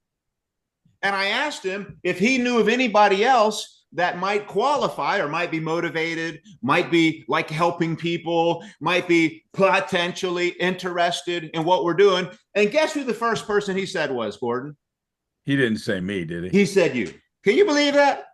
And I asked him if he knew of anybody else that might qualify or might be motivated, might be like helping people, might be potentially interested in what we're doing. And guess who the first person he said was, Gordon? He didn't say me, did he? He said you. Can you believe that?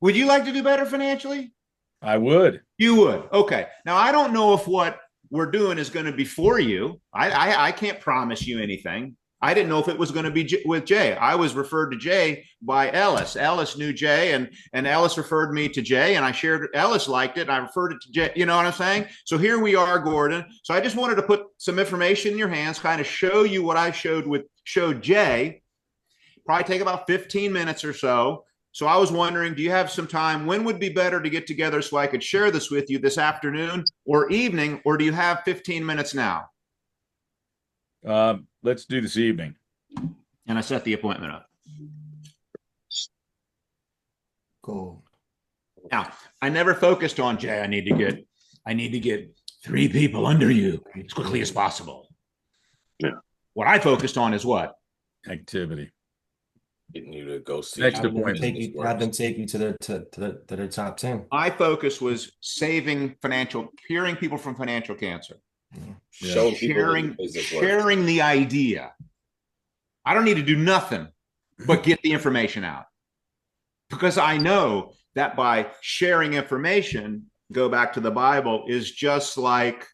Would you like to do better financially? I would. You would. Okay. Now, I don't know if what we're doing is going to be for you. I can't promise you anything. I didn't know if it was going to be with Jay. I was referred to Jay by Ellis. Ellis knew Jay, and Ellis referred me to Jay, and I shared. Ellis liked it, and I referred it to Jay. You know what I'm saying? So here we are, Gordon. So I just wanted to put some information in your hands, kind of show you what I showed Jay. Probably take about 15 minutes or so. So I was wondering, do you have some time? When would be better to get together so I could share this with you this afternoon or evening, or do you have 15 minutes now? Let's do this evening. And I set the appointment up. Cool. Now, I never focused on Jay. I need to get 3 people under you as quickly as possible. Yeah. What I focused on is what? Activity. Getting you to go see. Next Have them appointment. take you to their top 10. My focus was curing people from financial cancer. Showing people Sharing, the business works. sharing the idea. I don't need to do nothing but get the information out. Because I know that by sharing information, go back to the Bible, is just like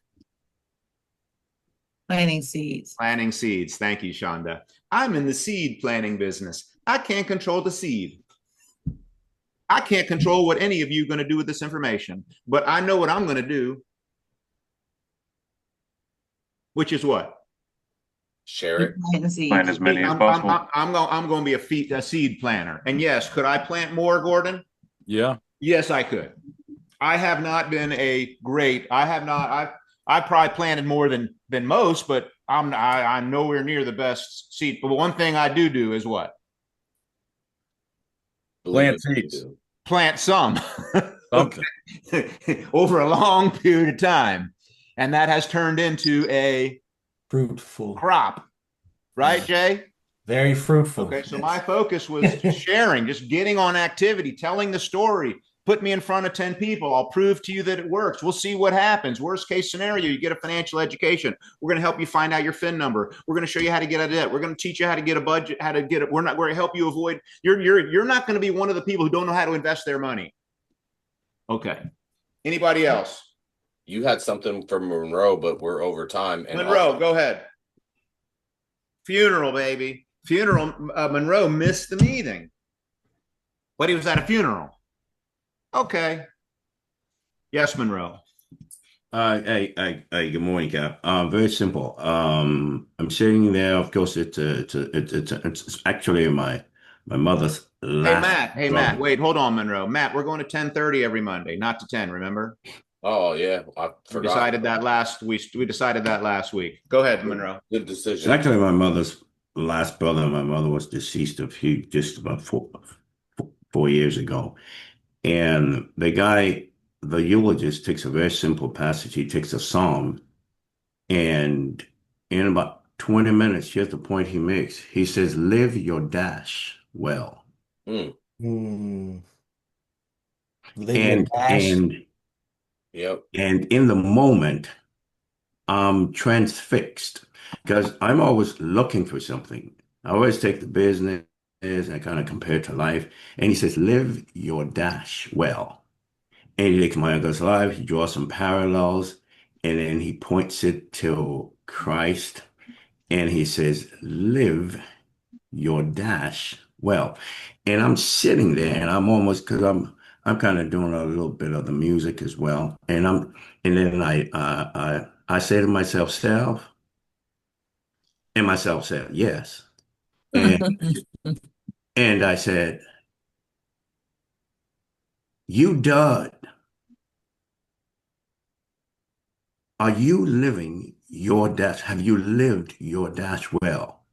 Planting seeds. planting seeds. Thank you, Shonda. I'm in the seed planting business. I can't control the seed. I can't control what any of you are going to do with this information, but I know what I'm going to do, which is what? Share it. Planting seeds. Plant as many as possible. I'm going to be a seed planter. And yes, could I plant more, Gordon? Yeah. Yes, I could. I have not been I've probably planted more than most, but I'm nowhere near the best seed. But one thing I do is what? Plant seeds. Plant some. Something. Over a long period of time. And that has turned into a Fruitful. crop. Right, Jay? Very fruitful. Okay, so my focus was sharing, just getting on activity, telling the story, Put me in front of 10 people. I'll prove to you that it works. We'll see what happens. Worst case scenario, you get a financial education. We're going to help you find out your FIN number. We're going to show you how to get out of debt. We're going to teach you how to get a budget, how to get it. We're going to help you avoid. You're not going to be one of the people who don't know how to invest their money. Okay. Anybody else? You had something from Monroe, but we're over time. And Monroe, go ahead. Funeral, baby. Funeral. Monroe missed the meeting, but he was at a funeral. Okay. Yes, Monroe. Hey, good morning, Cap. Very simple. I'm sitting there. Of course, it's actually my mother's last. Hey, Matt. Wait, hold on, Monroe. Matt, we're going to 10:30 every Monday, not to 10. Remember? Oh yeah, I forgot. We decided that last week. We decided that last week. Go ahead, Monroe. Good It's decision. actually my mother's last brother. My mother was deceased just about four years ago. And the guy, the eulogist, takes a very simple passage. He takes a psalm, and in about 20 minutes, here's the point he makes. He says, live your dash well. Live your And dash. Yep. and in the moment, I'm transfixed because I'm always looking for something. I always take the business and I kind of compare it to life. And he says, live your dash well. And he takes my uncle's life, he draws some parallels, and then he points it to Christ. And he says, live your dash well. And I'm sitting there and I'm almost, because I'm kind of doing a little bit of the music as well. And then I say to myself, self, and myself said, yes. And I said, you dud. Are you living your dash? Have you lived your dash well?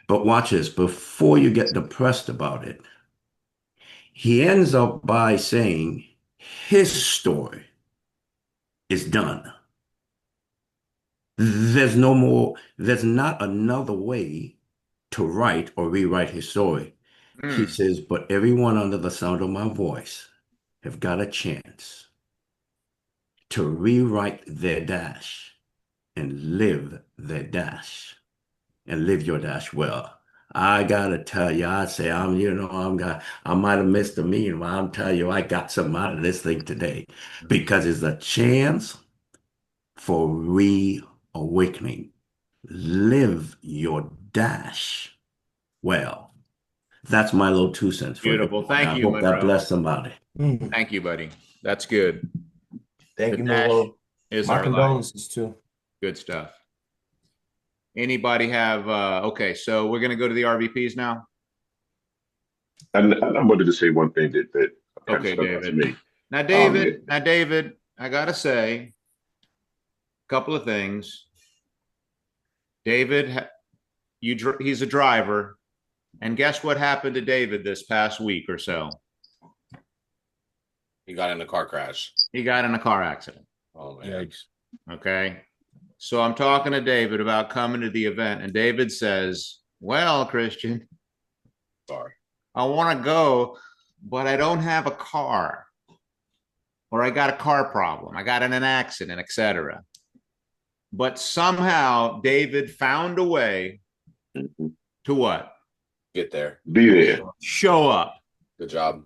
But watch this, before you get depressed about it, he ends up by saying his story is done. There's no more, there's not another way to write or rewrite his story. He says, but everyone under the sound of my voice have got a chance to rewrite their dash and live their dash and live your dash well. I gotta tell you, I say I might have missed the meeting, but I'm telling you, I got something out of this thing today because it's a chance for reawakening. Live your dash well. That's my little 2 cents. Beautiful. Thank you, I hope Monroe. that blessed somebody. Thank you, buddy. That's good. Thank The you, dash Monroe. is My our life. condolences too. Good stuff. Anybody have okay, so we're gonna go to the RVPs now. And I wanted to say one thing that kind of Okay, stuck out to David. me. Now, David, I gotta say a couple of things. David, he's a driver, and guess what happened to David this past week or so? He got in a car crash. He got in a car accident. Oh man. Yikes. Okay. So I'm talking to David about coming to the event, and David says, well, Christian, Sorry. I want to go, but I don't have a car, or I got a car problem. I got in an accident, etc. But somehow David found a way to what? Get there. Be there. Show up. Good job.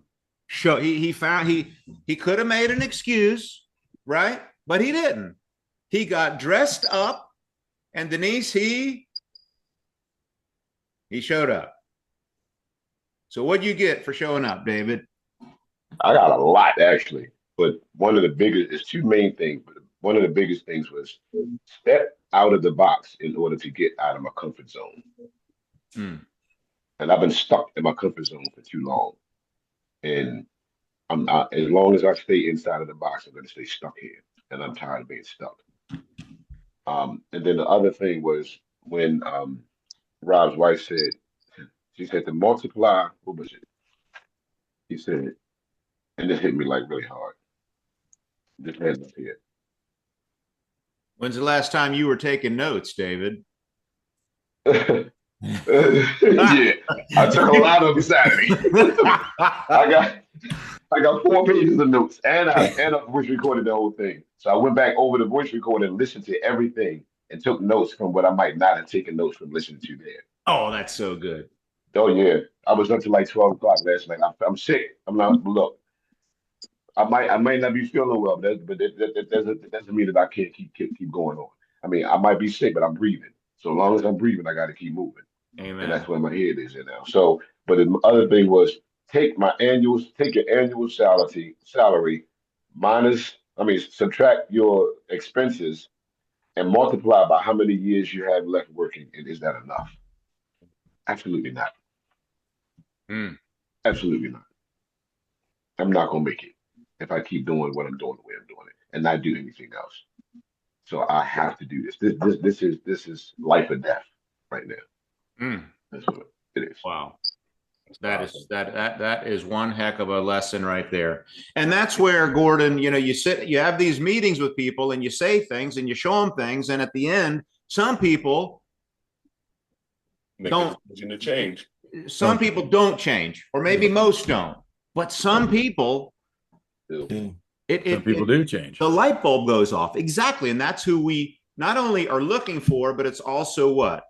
He found he could have made an excuse, right? But he didn't. He got dressed up, and Denise, he showed up. So what'd you get for showing up, David? I got a lot actually, but one of the biggest, there's two main things, but one of the biggest things was step out of the box in order to get out of my comfort zone. And I've been stuck in my comfort zone for too long. And as long as I stay inside of the box, I'm going to stay stuck here. And I'm tired of being stuck. And then the other thing was when Rob's wife said, she said to multiply, what was it? He said, and this hit me like really hard. This hands up here. When's the last time you were taking notes, David? Yeah, I took a lot of them Saturday. I got 4 pages of notes, and I voice recorded the whole thing. So I went back over the voice recorder and listened to everything and took notes from what I might not have taken notes from listening to there. Oh, that's so good. Oh yeah, I was up to like 12 o'clock last night. I'm sick. I'm not. Look, I might not be feeling well, that doesn't mean that I can't keep going on. I mean, I might be sick, but I'm breathing. So as long as I'm breathing, I got to keep moving. Amen. And that's where my head is in now. So, but the other thing was take your annual salary minus, subtract your expenses and multiply by how many years you have left working. And is that enough? Absolutely not. Absolutely not. I'm not gonna make it if I keep doing what I'm doing the way I'm doing it and not do anything else. So I have to do this. This is life or death right now. That's what it is. Wow. That is one heck of a lesson right there. And that's where, Gordon, you have these meetings with people and you say things and you show them things, and at the end, some people don't change. Some people don't change, or maybe most don't, but some people some people do change. The light bulb goes off. Exactly. And that's who we not only are looking for, but it's also what?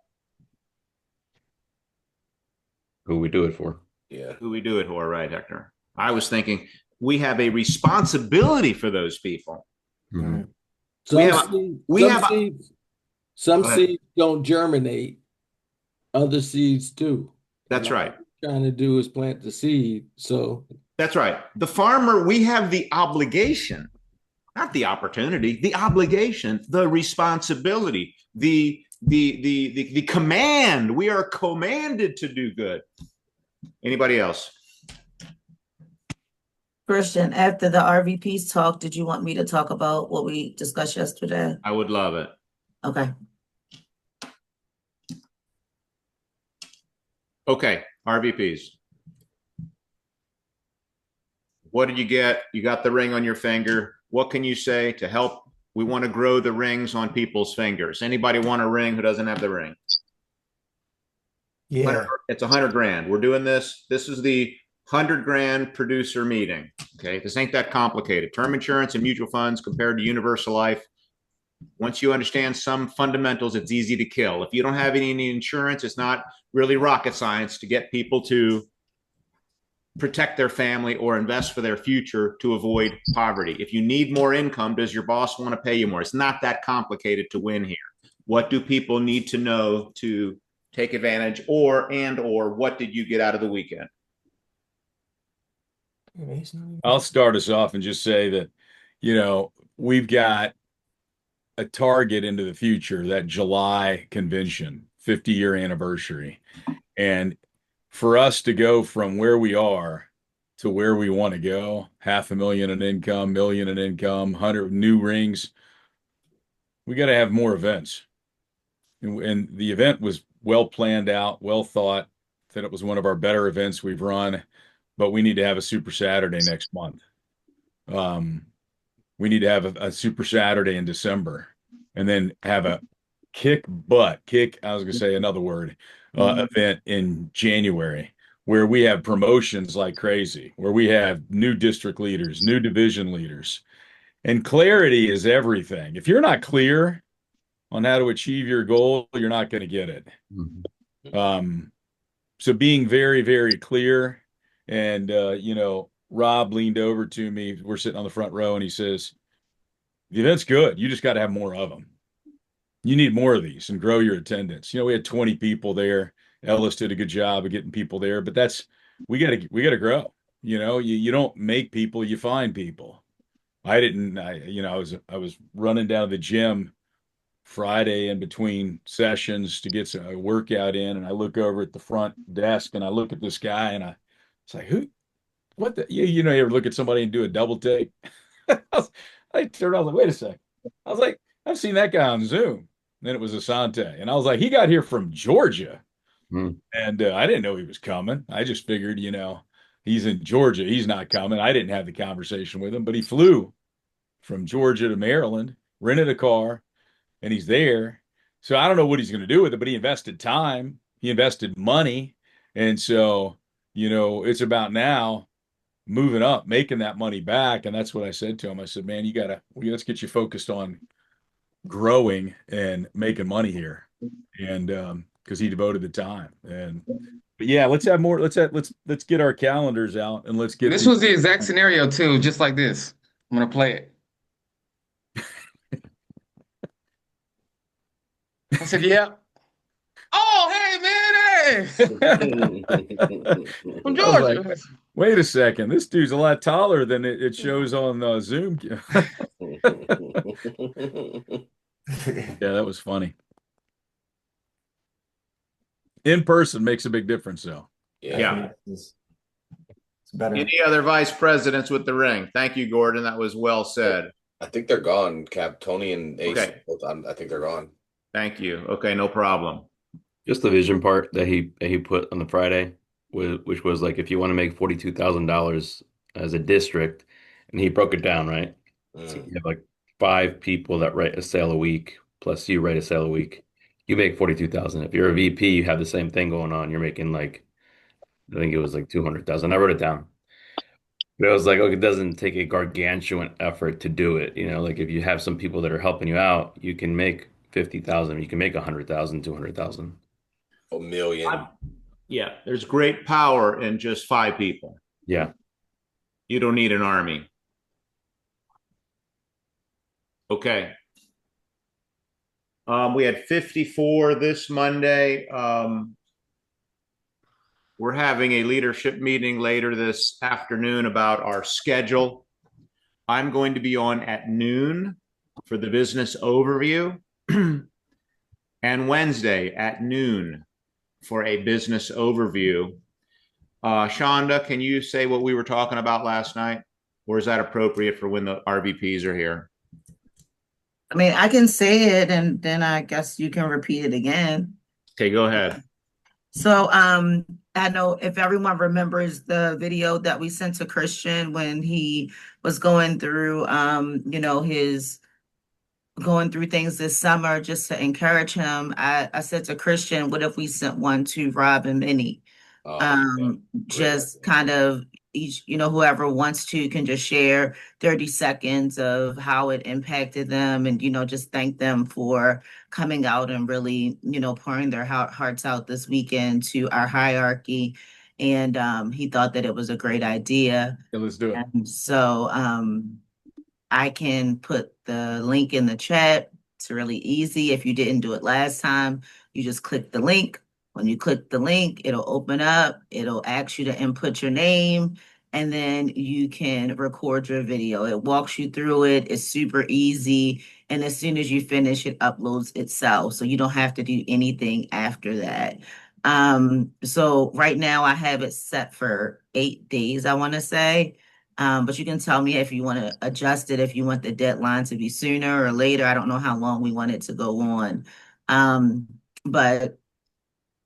Who we do it for. Yeah. Who we do it for, right, Hector? I was thinking we have a responsibility for those people. Mm-hmm. Some seeds don't germinate. Other seeds do. That's right. What we're trying to do is plant the seed. So that's right. The farmer, we have the obligation, not the opportunity, the obligation, the responsibility, the command. We are commanded to do good. Anybody else? Christian, after the RVPs talk, did you want me to talk about what we discussed yesterday? I would love it. Okay. Okay, RVPs. What did you get? You got the ring on your finger. What can you say to help? We want to grow the rings on people's fingers. Anybody want a ring who doesn't have the ring? Yeah. It's $100,000. We're doing this. This is the $100,000 producer meeting. Okay, this ain't that complicated. Term insurance and mutual funds compared to universal life. Once you understand some fundamentals, it's easy to kill. If you don't have any insurance, it's not really rocket science to get people to protect their family or invest for their future to avoid poverty. If you need more income, does your boss want to pay you more? It's not that complicated to win here. What do people need to know to take advantage, or what did you get out of the weekend? I'll start us off and just say that, we've got a target into the future, that July convention, 50-year anniversary. And for us to go from where we are to where we want to go, $500,000 in income, $1 million in income, 100 new rings, we got to have more events. And the event was well planned out, well thought, that it was one of our better events we've run, but we need to have a Super Saturday next month. We need to have a Super Saturday in December, and then have a event in January, where we have promotions like crazy, where we have new district leaders, new division leaders. And clarity is everything. If you're not clear on how to achieve your goal, you're not going to get it. Mm-hmm. So being very, very clear. And, Rob leaned over to me. We're sitting on the front row, and he says, the event's good. You just got to have more of them. You need more of these and grow your attendance. We had 20 people there. Ellis did a good job of getting people there, but we got to grow. You don't make people, you find people. I was running down to the gym Friday in between sessions to get a workout in, and I look over at the front desk and I look at this guy, and it's like, you ever look at somebody and do a double take? I turned around, I was like, wait a second. I was like, I've seen that guy on Zoom. Then it was Asante. And I was like, he got here from Georgia. And I didn't know he was coming. I just figured, he's in Georgia. He's not coming. I didn't have the conversation with him, but he flew from Georgia to Maryland, rented a car, and he's there. So I don't know what he's going to do with it, but he invested time. He invested money. And so, it's about now moving up, making that money back. And that's what I said to him. I said, man, let's get you focused on growing and making money here. And because he devoted the time. But yeah, let's have more. Let's get our calendars out and let's get This was the exact scenario too, just like this. I'm gonna play it. I said, yeah. Oh, hey, man, hey. From Georgia. Like, wait a second. This dude's a lot taller than it shows on Zoom. Yeah, that was funny. In person makes a big difference, though. Yeah. It's better. Any other vice presidents with the ring? Thank you, Gordon. That was well said. I think they're gone, Cap. Tony and Ace. Okay. I think they're gone. Thank you. Okay, no problem. Just the vision part that he put on the Friday, which was like, if you want to make $42,000 as a district, and he broke it down, right? So you have like 5 people that write a sale a week, plus you write a sale a week. You make 42,000. If you're a VP, you have the same thing going on. You're making like, I think it was like 200,000. I wrote it down. But I was like, okay, it doesn't take a gargantuan effort to do it. You know, like if you have some people that are helping you out, you can make 50,000. You can make 100,000, 200,000. A million. Yeah, there's great power in just 5 people. Yeah. You don't need an army. Okay. We had 54 this Monday. We're having a leadership meeting later this afternoon about our schedule. I'm going to be on at noon for the business overview and Wednesday at noon for a business overview. Shonda, can you say what we were talking about last night? Or is that appropriate for when the RVPs are here? I mean, I can say it and then I guess you can repeat it again. Okay, go ahead. So I know if everyone remembers the video that we sent to Christian when he was going through his going through things this summer, just to encourage him, I said to Christian, what if we sent one to Rob and Minnie? Just kind of each, whoever wants to can just share 30 seconds of how it impacted them and, just thank them for coming out and really, pouring their hearts out this weekend to our hierarchy. And he thought that it was a great idea. Yeah, let's do it. And so I can put the link in the chat. It's really easy. If you didn't do it last time, you just click the link. When you click the link, it'll open up. It'll ask you to input your name, and then you can record your video. It walks you through it. It's super easy. And as soon as you finish, it uploads itself. So you don't have to do anything after that. So right now I have it set for 8 days, I want to say. But you can tell me if you want to adjust it, if you want the deadline to be sooner or later. I don't know how long we want it to go on. But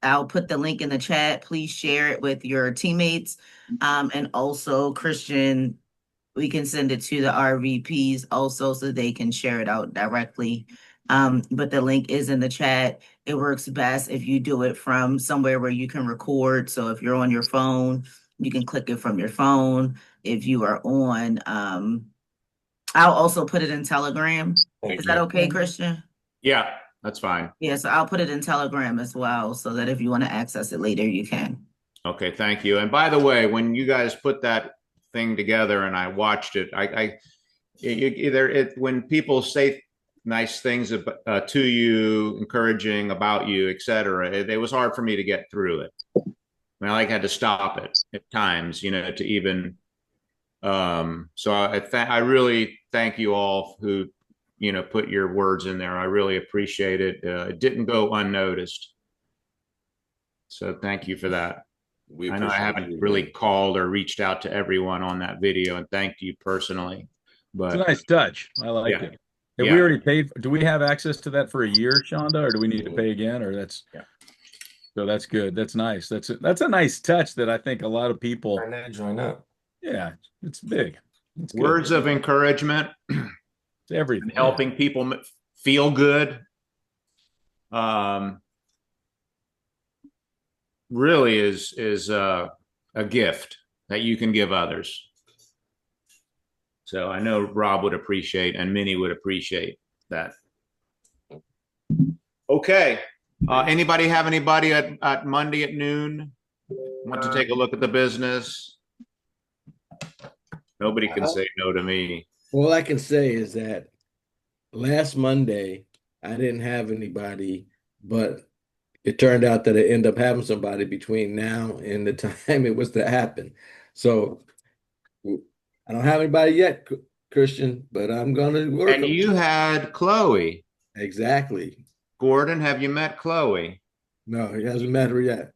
I'll put the link in the chat. Please share it with your teammates. And also, Christian, we can send it to the RVPs also so they can share it out directly. But the link is in the chat. It works best if you do it from somewhere where you can record. So if you're on your phone, you can click it from your phone. If you are on, I'll also put it in Telegram. Is that okay, Christian? Yeah, that's fine. Yeah, so I'll put it in Telegram as well, so that if you want to access it later, you can. Okay, thank you. And by the way, when you guys put that thing together and I watched it, when people say nice things to you, encouraging about you, etc., it was hard for me to get through it. I mean, I had to stop it at times, to even. So I really thank you all who, put your words in there. I really appreciate it. It didn't go unnoticed. So thank you for that. I know I haven't really called or reached out to everyone on that video and thanked you personally, but it's a nice touch. I like it. Have we already paid? Do we have access to that for a year, Shonda, or do we need to pay again? Or so that's good. That's nice. That's a nice touch that I think a lot of people join up. Yeah, it's big. It's words of encouragement. It's everything. Helping people feel good. Really is a gift that you can give others. So I know Rob would appreciate and Minnie would appreciate that. Okay. Anybody have anybody at Monday at noon want to take a look at the business? Nobody can say no to me. All I can say is that last Monday, I didn't have anybody, but it turned out that I ended up having somebody between now and the time it was to happen. So I don't have anybody yet, Christian, but I'm going to work. And you had Chloe. Exactly. Gordon, have you met Chloe? No, he hasn't met her yet.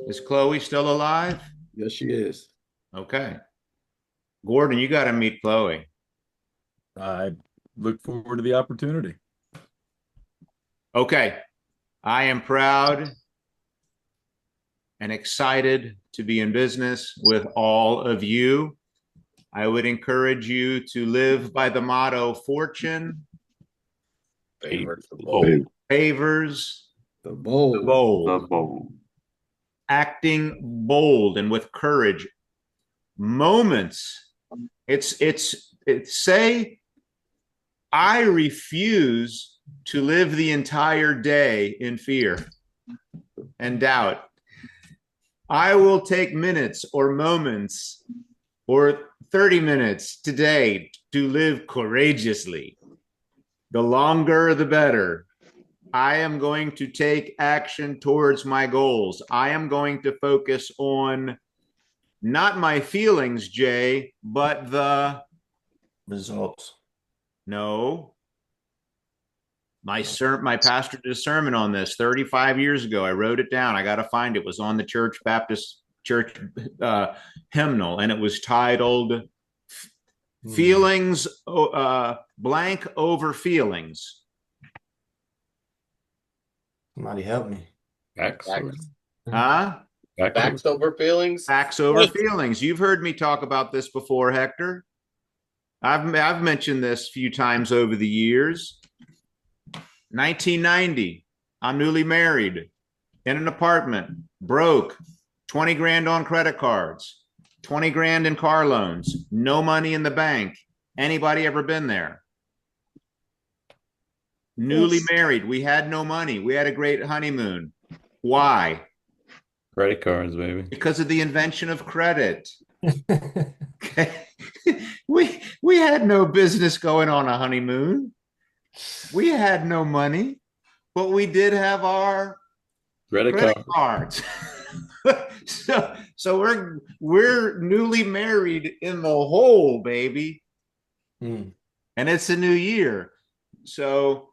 Is Chloe still alive? Yes, she is. Okay. Gordon, you got to meet Chloe. I look forward to the opportunity. Okay. I am proud and excited to be in business with all of you. I would encourage you to live by the motto, fortune Favors the bold. Favors the bold. The bold. The bold. Acting bold and with courage. Moments. It's say, I refuse to live the entire day in fear and doubt. I will take minutes or moments or 30 minutes today to live courageously. The longer, the better. I am going to take action towards my goals. I am going to focus on not my feelings, Jay, but the results. No. My pastor did a sermon on this 35 years ago. I wrote it down. I got to find it. It was on the Baptist Church hymnal, and it was titled Feelings, blank over feelings. Somebody help me. Facts. Huh? Facts over feelings? Facts over feelings. You've heard me talk about this before, Hector. I've mentioned this a few times over the years. 1990, I'm newly married, in an apartment, broke, 20 grand on credit cards, 20 grand in car loans, no money in the bank. Anybody ever been there? Newly married, we had no money. We had a great honeymoon. Why? Credit cards, baby. Because of the invention of credit. Okay. We had no business going on a honeymoon. We had no money, but we did have our credit cards. so we're newly married in the hole, baby. And it's a new year. So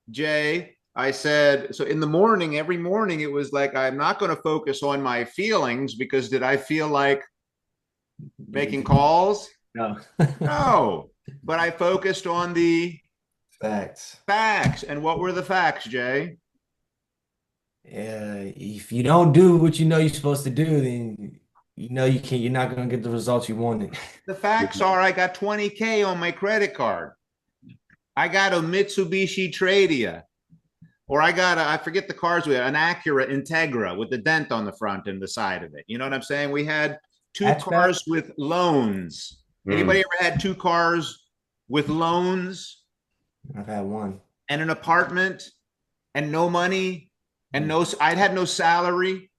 Jay, I said, so in the morning, every morning, it was like, I'm not going to focus on my feelings because did I feel like making calls? No. No. But I focused on the facts. Facts. And what were the facts, Jay? If you don't do what you know you're supposed to do, then you know you're not going to get the results you wanted. The facts are I got 20K on my credit card. I got a Mitsubishi Tradia. Or I forget the cars we had, an Acura Integra with the dent on the front and the side of it. You know what I'm saying? We had two cars with loans. Anybody ever had two cars with loans? I've had one. And an apartment and no money and I'd had no salary.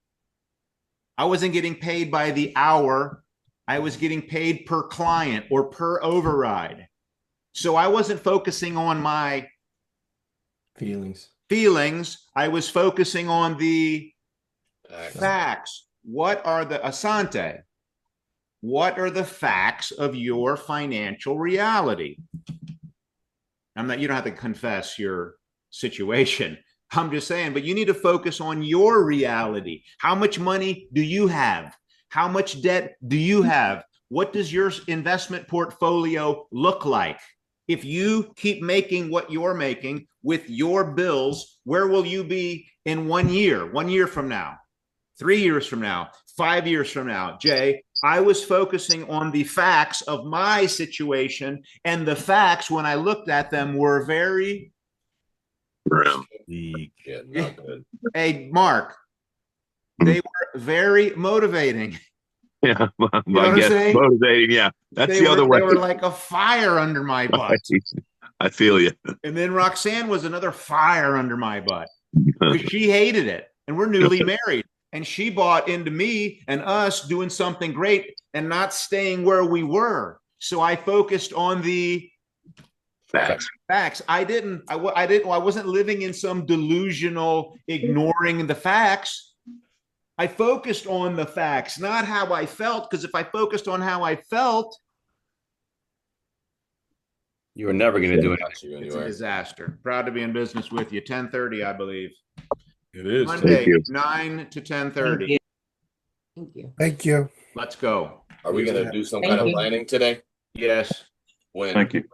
I wasn't getting paid by the hour. I was getting paid per client or per override. So I wasn't focusing on my feelings. I was focusing on the facts. What are the Asante? What are the facts of your financial reality? You don't have to confess your situation. I'm just saying, but you need to focus on your reality. How much money do you have? How much debt do you have? What does your investment portfolio look like? If you keep making what you're making with your bills, where will you be in 1 year, 1 year from now, 3 years from now, 5 years from now? Jay, I was focusing on the facts of my situation, and the facts, when I looked at them, were very grim. Hey, Mark, they were very motivating. Yeah, You know I what I'm guess saying? motivating. Yeah, that's They the other way. They were like a fire under my butt. I feel you. And then Roxanne was another fire under my butt because she hated it. And we're newly married. And she bought into me and us doing something great and not staying where we were. So I focused on the facts. I wasn't living in some delusional ignoring the facts. I focused on the facts, not how I felt. Because if I focused on how I felt, You were never going to do it. it's a disaster. Proud to be in business with you. 10:30, I believe. It is. Monday, 9 to 10:30. Thank you. Thank you. Let's go. Are we gonna do some kind of planning today? Yes. When? Thank you.